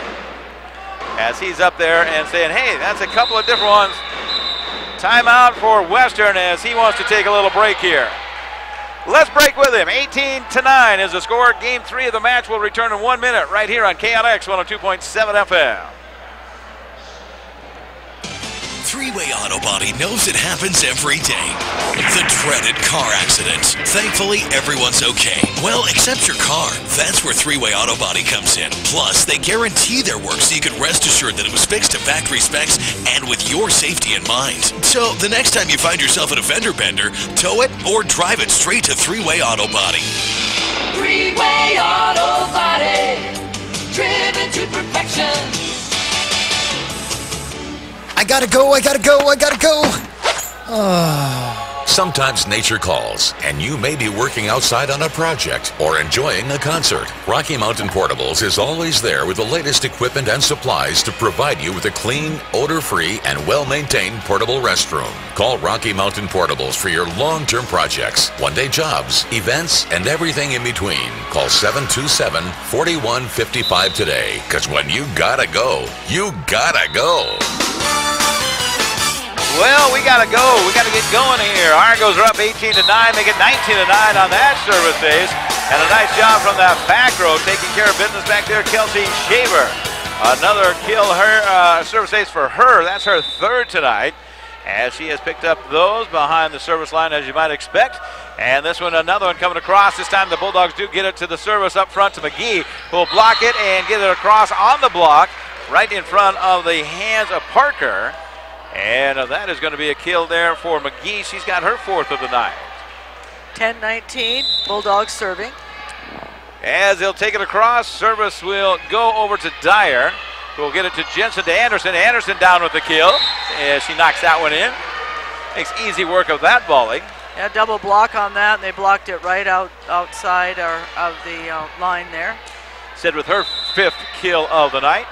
As he's up there and saying, hey, that's a couple of different ones. Timeout for Western as he wants to take a little break here. Let's break with him. 18-9 is the score. Game 3 of the match will return in 1 minute right here on KLX 102.7 FM. Three-Way Auto Body knows it happens every day. The dreaded car accident. Thankfully, everyone's okay. Well, except your car. That's where Three-Way Auto Body comes in. Plus, they guarantee their work so you can rest assured that it was fixed to factory specs and with your safety in mind. So, the next time you find yourself in a fender bender, tow it or drive it straight to Three-Way Auto Body. Three-Way Auto Body, driven to perfection. I gotta go. Sometimes nature calls, and you may be working outside on a project or enjoying a concert. Rocky Mountain Portables is always there with the latest equipment and supplies to provide you with a clean, odor-free, and well-maintained portable restroom. Call Rocky Mountain Portables for your long-term projects, one-day jobs, events, and everything in between. Call 727-4155 today, because when you gotta go, you gotta go. Well, we got to go. We got to get going here. Argos are up 18-9. They get 19-9 on that service ace. And a nice job from that back row, taking care of business back there, Kelsey Shaver. Another kill, service ace for her. That's her third tonight, as she has picked up those behind the service line, as you might expect. And this one, another one coming across. This time the Bulldogs do get it to the service up front to McGee, who will block it and get it across on the block, right in front of the hands of Parker. And that is going to be a kill there for McGee. She's got her fourth of the night. 10-19, Bulldogs serving. As they'll take it across, service will go over to Dyer, who will get it to Jensen to Anderson. Anderson down with the kill as she knocks that one in. Makes easy work of that volley. Yeah, double block on that, and they blocked it right outside of the line there. Sid with her fifth kill of the night.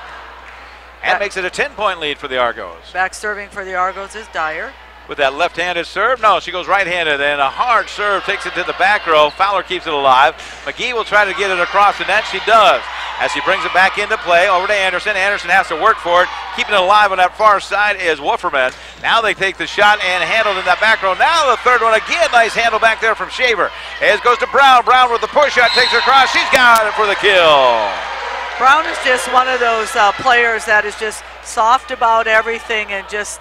And makes it a 10-point lead for the Argos. Back serving for the Argos is Dyer. With that left-handed serve, no, she goes right-handed, and a hard serve takes it to the back row. Fowler keeps it alive. McGee will try to get it across the net. She does. as he brings it back into play over to Anderson. Anderson has to work for it. Keeping it alive on that far side is Wooferman. Now they take the shot and handled in that back row. Now the third one again. Nice handle back there from Shaver. As goes to Brown. Brown with the push shot, takes it across. She's got it for the kill. Brown is just one of those players that is just soft about everything and just,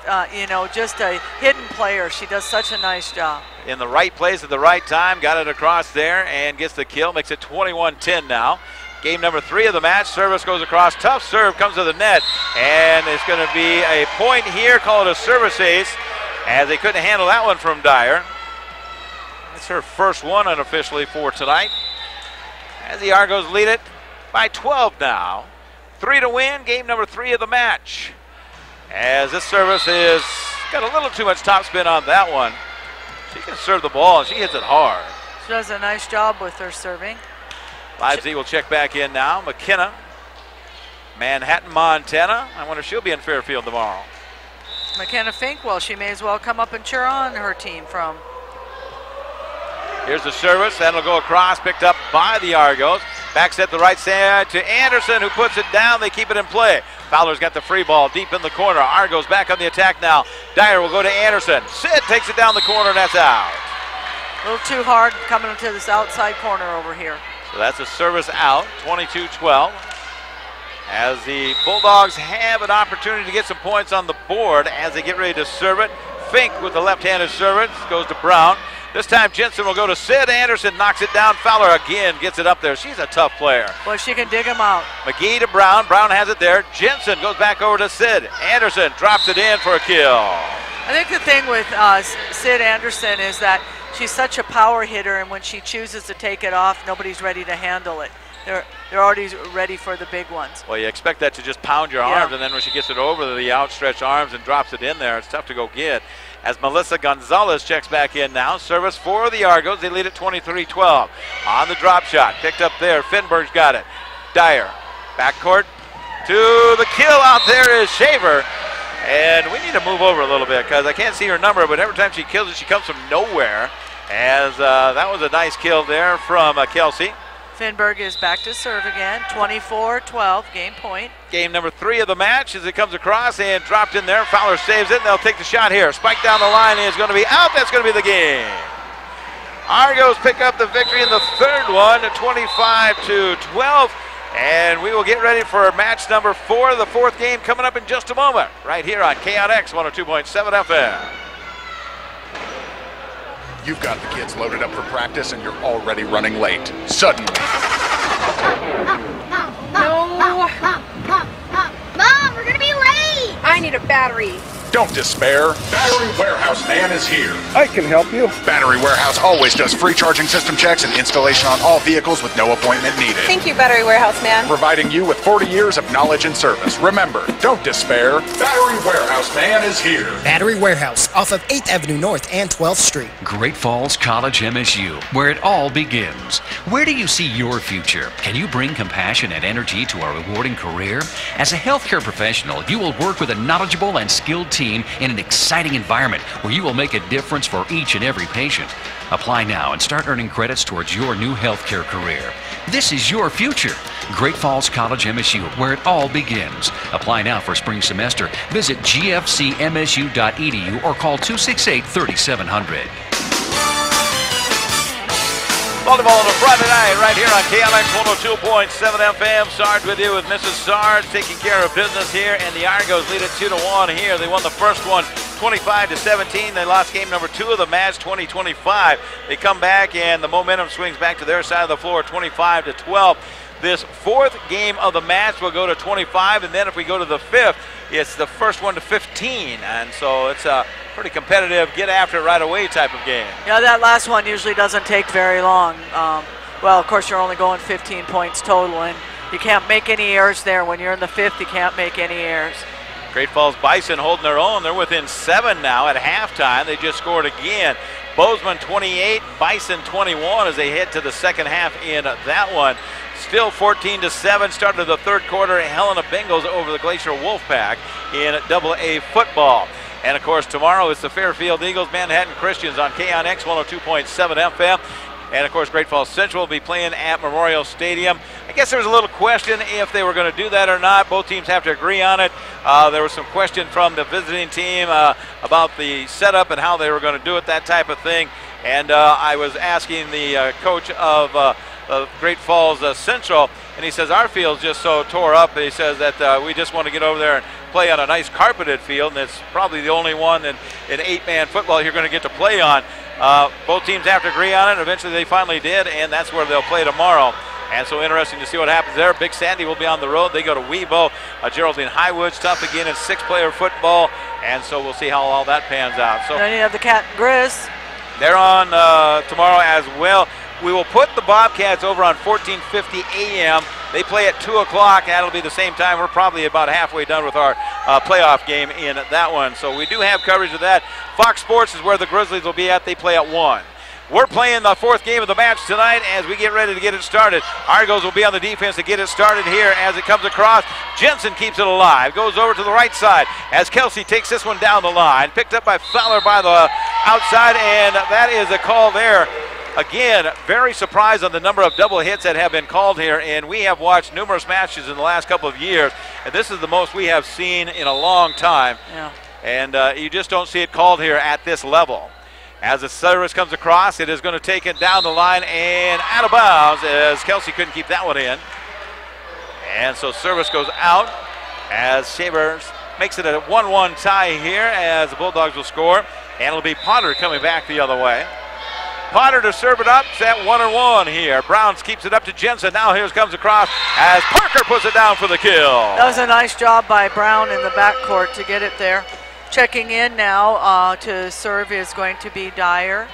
just a hidden player. She does such a nice job. In the right place at the right time, got it across there and gets the kill. Makes it 21-10 now. Game number 3 of the match. Service goes across. Tough serve comes to the net. And it's going to be a point here. Call it a service ace as they couldn't handle that one from Dyer. That's her first one unofficially for tonight. As the Argos lead it by 12 now. 3 to win. Game number 3 of the match. As this service is got a little too much topspin on that one. She can serve the ball and she hits it hard. She does a nice job with her serving. Live Z will check back in now. McKenna, Manhattan, Montana. I wonder if she'll be in Fairfield tomorrow. McKenna Fink, well, she may as well come up and cheer on her team from. Here's the service. That'll go across, picked up by the Argos. Back set the right side to Anderson, who puts it down. They keep it in play. Fowler's got the free ball deep in the corner. Argos back on the attack now. Dyer will go to Anderson. Sid takes it down the corner, and that's out. A little too hard coming into this outside corner over here. So that's a service out, 22-12. As the Bulldogs have an opportunity to get some points on the board as they get ready to serve it. Fink with the left-handed service goes to Brown. This time Jensen will go to Sid. Anderson knocks it down. Fowler again gets it up there. She's a tough player. Well, she can dig him out. McGee to Brown. Brown has it there. Jensen goes back over to Sid. Anderson drops it in for a kill. I think the thing with Sid Anderson is that she's such a power hitter, and when she chooses to take it off, nobody's ready to handle it. They're already ready for the big ones. Well, you expect that to just pound your arms, and then when she gets it over the outstretched arms and drops it in there, it's tough to go get. As Melissa Gonzalez checks back in now. Service for the Argos. They lead at 23-12. On the drop shot. Picked up there. Finberg's got it. Dyer. Backcourt to the kill out there is Shaver. And we need to move over a little bit because I can't see her number, but every time she kills it, she comes from nowhere. As that was a nice kill there from Kelsey. Finberg is back to serve again. 24-12, game point. Game number 3 of the match as it comes across and dropped in there. Fowler saves it, and they'll take the shot here. Spike down the line is going to be out. That's going to be the game. Argos pick up the victory in the third one at 25-12. And we will get ready for match number 4, the 4th game coming up in just a moment, right here on KNX 102.7 FM. You've got the kids loaded up for practice and you're already running late. Suddenly. No. Mom, we're gonna be late. I need a battery. Don't despair. Battery Warehouse Man is here. I can help you. Battery Warehouse always does free charging system checks and installation on all vehicles with no appointment needed. Thank you, Battery Warehouse Man. Providing you with 40 years of knowledge and service. Remember, don't despair. Battery Warehouse Man is here. Battery Warehouse off of 8th Avenue North and 12th Street. Great Falls College MSU, where it all begins. Where do you see your future? Can you bring compassion and energy to a rewarding career? As a healthcare professional, you will work with a knowledgeable and skilled team in an exciting environment where you will make a difference for each and every patient. Apply now and start earning credits towards your new healthcare career. This is your future. Great Falls College MSU, where it all begins. Apply now for spring semester. Visit gfcmsu.edu or call 268-3700. Volleyball on a Friday night right here on KLX 102.7 FM. Sarge with you with Mrs. Sarge taking care of business here, and the Argos lead it 2-1 here. They won the first one 25-17. They lost game number 2 of the match 20-25. They come back and the momentum swings back to their side of the floor 25-12. This 4th game of the match will go to 25, and then if we go to the 5th, it's the first one to 15, and so it's a pretty competitive, get after it right away type of game. Yeah, that last one usually doesn't take very long. Well, of course, you're only going 15 points total, and you can't make any errors there. When you're in the 5th, you can't make any errors. Great Falls Bison holding their own. They're within 7 now at halftime. They just scored again. Bozeman 28, Bison 21 as they head to the second half in that one. Still 14-7, started the third quarter. Helena Bengals over the Glacier Wolfpack in AA football. And of course, tomorrow it's the Fairfield Eagles, Manhattan Christians on KNX 102.7 FM. And, of course, Great Falls Central will be playing at Memorial Stadium. I guess there was a little question if they were going to do that or not. Both teams have to agree on it. There was some question from the visiting team about the setup and how they were going to do it, that type of thing. And I was asking the coach of Great Falls Central, and he says our field's just so tore up. He says that we just want to get over there and play on a nice carpeted field, and it's probably the only one in 8-man football you're going to get to play on. Both teams have to agree on it. Eventually they finally did, and that's where they'll play tomorrow. And so interesting to see what happens there. Big Sandy will be on the road. They go to Webo. Geraldine Highwood's tough again in 6-player football, and so we'll see how all that pans out. So then you have the Cat and Grizz. They're on tomorrow as well. We will put the Bobcats over on 1450 a.m. They play at 2 o'clock. That'll be the same time. We're probably about halfway done with our playoff game in that one. So we do have coverage of that. Fox Sports is where the Grizzlies will be at. They play at 1. We're playing the 4th game of the match tonight as we get ready to get it started. Argos will be on the defense to get it started here as it comes across. Jensen keeps it alive. Goes over to the right side as Kelsey takes this one down the line. Picked up by Fowler by the outside, and that is a call there. Again, very surprised on the number of double hits that have been called here, and we have watched numerous matches in the last couple of years, and this is the most we have seen in a long time. Yeah. And you just don't see it called here at this level. As the service comes across, it is going to take it down the line and out of bounds as Kelsey couldn't keep that one in. And so service goes out as Shavers makes it a 1-1 tie here as the Bulldogs will score, and it'll be Potter coming back the other way. Potter to serve it up. It's at 1-1 here. Browns keeps it up to Jensen. Now here comes across as Parker puts it down for the kill. That was a nice job by Brown in the backcourt to get it there. Checking in now to serve is going to be Dyer.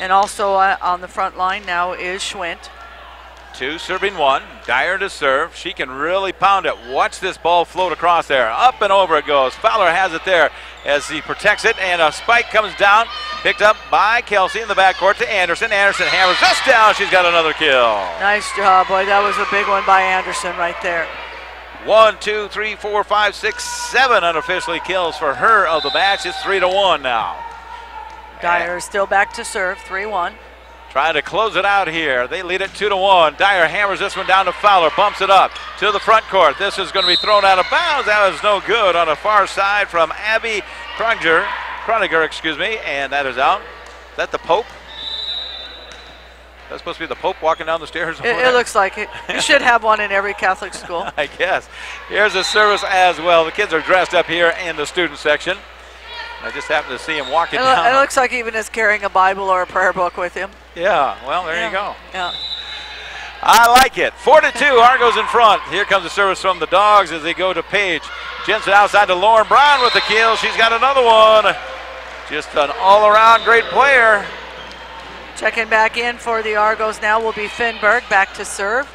And also on the front line now is Schwint. 2 serving 1. Dyer to serve. She can really pound it. Watch this ball float across there. Up and over it goes. Fowler has it there as he protects it, and a spike comes down. Picked up by Kelsey in the backcourt to Anderson. Anderson hammers this down. She's got another kill. Nice job, boy. That was a big one by Anderson right there. 1, 2, 3, 4, 5, 6, 7 unofficially kills for her of the match. It's 3-1 now. Dyer is still back to serve, 3-1. Trying to close it out here. They lead it 2-1. Dyer hammers this one down to Fowler, bumps it up to the front court. This is going to be thrown out of bounds. That was no good on the far side from Abby Kroniger, and that is out. Is that the Pope? That's supposed to be the Pope walking down the stairs. It looks like it. You should have one in every Catholic school. I guess. Here's a service as well. The kids are dressed up here in the student section. I just happened to see him walking down. It looks like he even is carrying a Bible or a prayer book with him. Yeah, well, there you go. Yeah. I like it. 4-2, Argos in front. Here comes the service from the Dogs as they go to Page. Jensen outside to Lauren Brown with the kill. She's got another one. Just an all-around great player. Checking back in for the Argos now will be Finberg back to serve.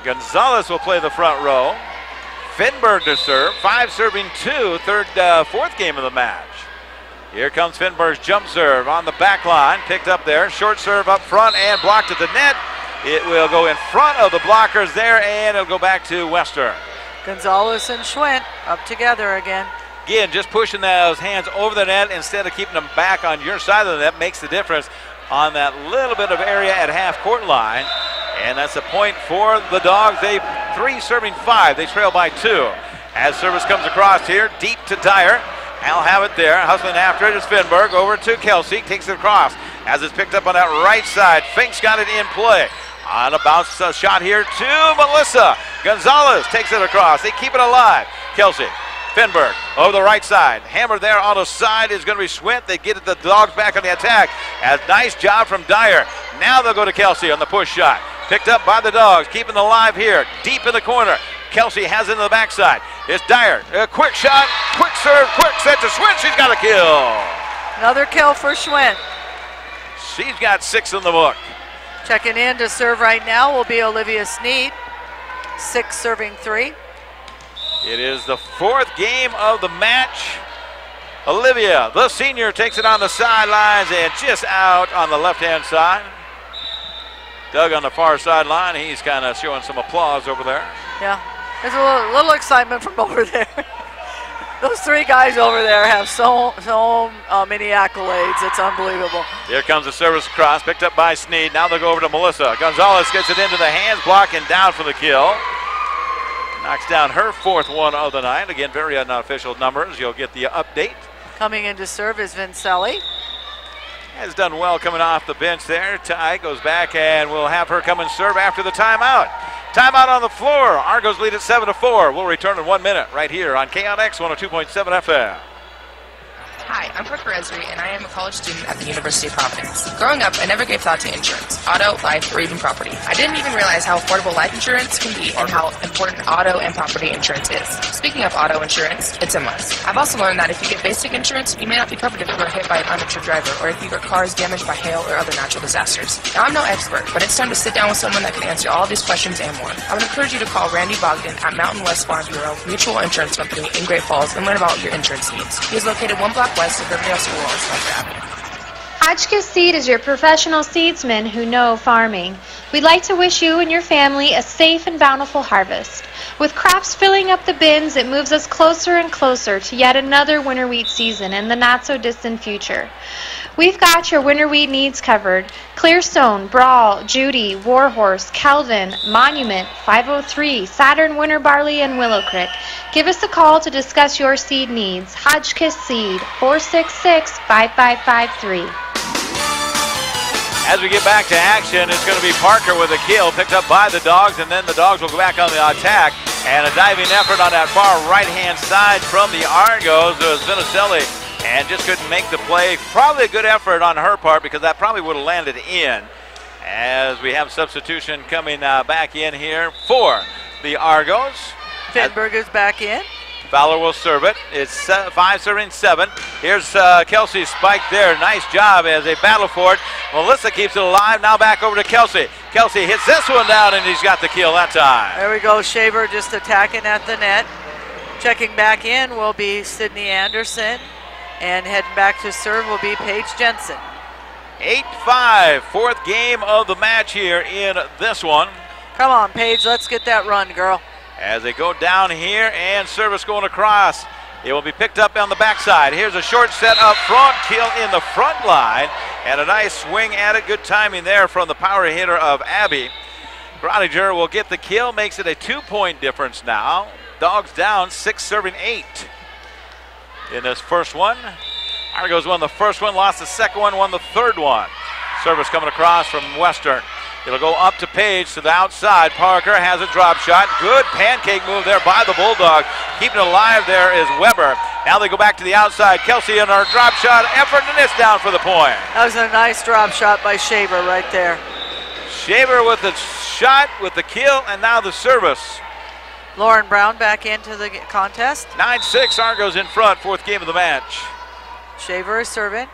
Gonzalez will play the front row. Finberg to serve. 5 serving 2, fourth game of the match. Here comes Finberg's jump serve on the back line. Picked up there. Short serve up front and blocked at the net. It will go in front of the blockers there, and it'll go back to Western. Gonzalez and Schwint up together again. Again, just pushing those hands over the net instead of keeping them back on your side of the net makes the difference on that little bit of area at half-court line. And that's a point for the Dogs. They 3 serving 5. They trail by 2. As service comes across here, deep to Dyer. I'll have it there. Hustling after it is Finberg. Over to Kelsey. Takes it across. As it's picked up on that right side. Fink's got it in play. On a bounce shot here to Melissa. Gonzalez takes it across. They keep it alive. Kelsey. Finberg over the right side. Hammer there on the side is going to be Schwint. They get the Dogs back on the attack. A nice job from Dyer. Now they'll go to Kelsey on the push shot. Picked up by the Dogs. Keeping it alive here. Deep in the corner. Kelsey has it in the backside. It's Dyer. A quick shot. Quick serve. Quick set to Schwint. She's got a kill. Another kill for Schwint. She's got 6 in the book. Checking in to serve right now will be Olivia Sneed. 6 serving 3. It is the 4th game of the match. Olivia, the senior, takes it on the sidelines and just out on the left-hand side. Doug on the far sideline. He's kind of showing some applause over there. Yeah, there's a little excitement from over there. Those three guys over there have so many accolades. It's unbelievable. Here comes the service cross, picked up by Sneed. Now they'll go over to Melissa. Gonzalez gets it into the hands, blocking down for the kill. Knocks down her 4th one of the night. Again, very unofficial numbers. You'll get the update. Coming in to serve is Vincelli. Has done well coming off the bench there. Ty goes back, and we'll have her come and serve after the timeout. Timeout on the floor. Argos lead at 7-4. We'll return in 1 minute right here on KNX 102.7 FM. Hi, I'm Parker Esri, and I am a college student at the University of Providence. Growing up, I never gave thought to insurance, auto, life, or even property. I didn't even realize how affordable life insurance can be and how important auto and property insurance is. Speaking of auto insurance, it's a must. I've also learned that if you get basic insurance, you may not be covered if you are hit by an uninsured driver or if your car is damaged by hail or other natural disasters. Now, I'm no expert, but it's time to sit down with someone that can answer all of these questions and more. I would encourage you to call Randy Bogdan at Mountain West Farm Bureau Mutual Insurance Company in Great Falls and learn about your insurance needs. He is located 1 block west of Riverdale School on Spencer Avenue. Hotchkiss Seed is your professional seedsmen who know farming. We'd like to wish you and your family a safe and bountiful harvest. With crops filling up the bins, it moves us closer and closer to yet another winter wheat season in the not-so-distant future. We've got your winter wheat needs covered. Clearstone, Brawl, Judy, Warhorse, Calvin, Monument, 503, Saturn Winter Barley, and Willow Creek. Give us a call to discuss your seed needs. Hotchkiss Seed, 466-5553. As we get back to action, it's going to be Parker with a kill, picked up by the Dogs, and then the Dogs will go back on the attack. And a diving effort on that far right-hand side from the Argos. It was Vinicelli, and just couldn't make the play. Probably a good effort on her part because that probably would have landed in. As we have substitution coming back in here for the Argos. Finberg is back in. Fowler will serve it. It's 5 serving 7. Here's Kelsey's spike there. Nice job as they battle for it. Melissa keeps it alive. Now back over to Kelsey. Kelsey hits this one down, and he's got the kill that time. There we go. Shaver just attacking at the net. Checking back in will be Sydney Anderson. And heading back to serve will be Paige Jensen. 8-5. 4th game of the match here in this one. Come on, Paige. Let's get that run, girl. As they go down here, and service going across. It will be picked up on the backside. Here's a short set up front, kill in the front line, and a nice swing at it. Good timing there from the power hitter of Abby. Groninger will get the kill, makes it a 2-point difference now. Dogs down 6 serving 8 in this first one. Argos won the first one, lost the second one, won the third one. Service coming across from Western. It'll go up to Page to the outside. Parker has a drop shot. Good pancake move there by the Bulldog. Keeping it alive there is Weber. Now they go back to the outside. Kelsey in her drop shot effort, and it's down for the point. That was a nice drop shot by Shaver right there. Shaver with the shot, with the kill, and now the service. Lauren Brown back into the contest. 9-6, Argos in front, 4th game of the match. Shaver is serving.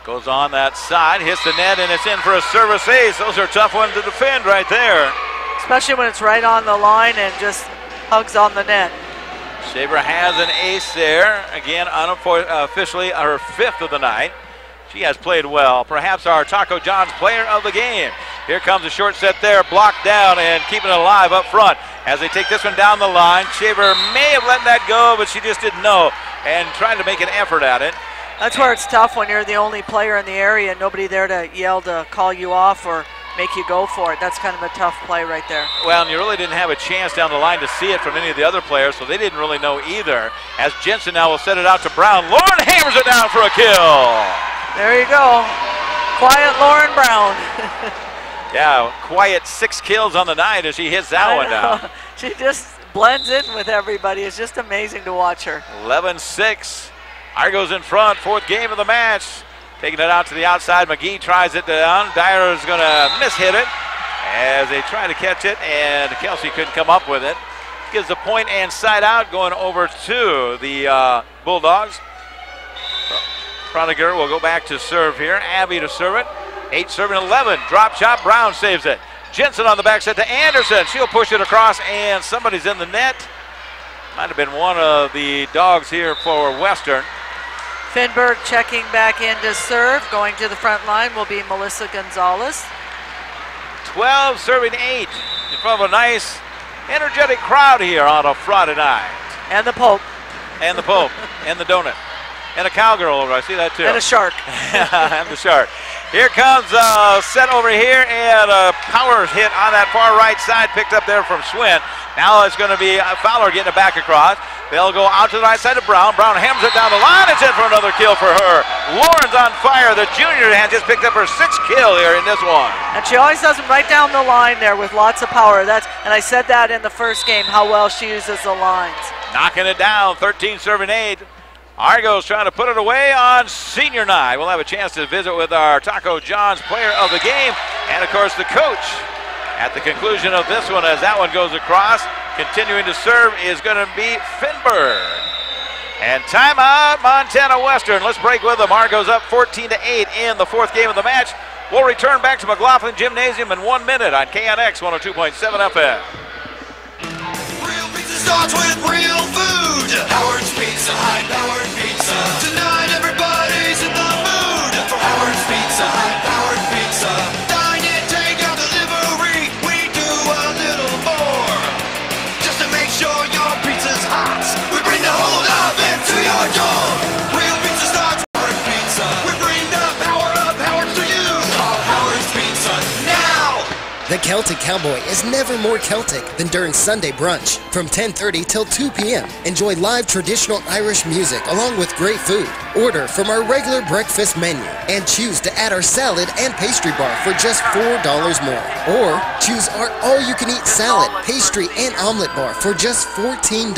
Goes on that side, hits the net, and it's in for a service ace. Those are tough ones to defend right there. Especially when it's right on the line and just hugs on the net. Shaver has an ace there. Again, unofficially her 5th of the night. She has played well. Perhaps our Taco John's player of the game. Here comes a short set there, blocked down and keeping it alive up front. As they take this one down the line, Shaver may have let that go, but she just didn't know and tried to make an effort at it. That's where it's tough when you're the only player in the area and nobody there to yell to call you off or make you go for it. That's kind of a tough play right there. Well, and you really didn't have a chance down the line to see it from any of the other players, so they didn't really know either. As Jensen now will set it out to Brown. Lauren hammers it down for a kill. There you go. Quiet Lauren Brown. Yeah, quiet 6 kills on the night as she hits that one down. She just blends in with everybody. It's just amazing to watch her. 11-6. Argos in front, 4th game of the match. Taking it out to the outside. McGee tries it down. Dyer is going to miss-hit it as they try to catch it, and Kelsey couldn't come up with it. Gives the point and side out going over to the Bulldogs. Prodiger will go back to serve here. Abby to serve it. 8 serving 11. Drop shot. Brown saves it. Jensen on the back set to Anderson. She'll push it across, and somebody's in the net. Might have been one of the Dogs here for Western. Finberg checking back in to serve. Going to the front line will be Melissa Gonzalez. 12 serving 8 in front of a nice, energetic crowd here on a Friday night. And the Pope. And the Pope. And the donut. And a cowgirl over. I see that too. And a shark. And the shark. Here comes set over here, and a power hit on that far right side, picked up there from Schwinn. Now it's going to be Fowler getting it back across. They'll go out to the right side of Brown. Brown hams it down the line. It's in for another kill for her. Lauren's on fire. The junior has just picked up her 6th kill here in this one. And she always does them right down the line there with lots of power. And I said that in the first game, how well she uses the lines. Knocking it down, 13 serving 8. Argos trying to put it away on senior night. We'll have a chance to visit with our Taco John's player of the game and, of course, the coach at the conclusion of this one as that one goes across. Continuing to serve is going to be Finberg. And timeout, Montana Western. Let's break with them. Argos up 14-8 in the 4th game of the match. We'll return back to McLaughlin Gymnasium in 1 minute on KNX 102.7 FM. Real pizza starts with real food. Howard's Pizza, high-powered pizza. Tonight everybody's in the mood for Howard's Pizza, high-powered pizza. Dine in, take out delivery. We do a little more just to make sure your pizza's hot. We bring the whole oven to your door. Real pizza starts with Howard's Pizza. We bring the power of Howard's to you. Call Howard's Pizza now. The Celtic Cowboy is never more Celtic than during Sunday brunch. From 10:30 till 2 p.m., enjoy live traditional Irish music along with great food. Order from our regular breakfast menu and choose to add our salad and pastry bar for just $4 more. Or choose our all-you-can-eat salad, pastry, and omelet bar for just $14.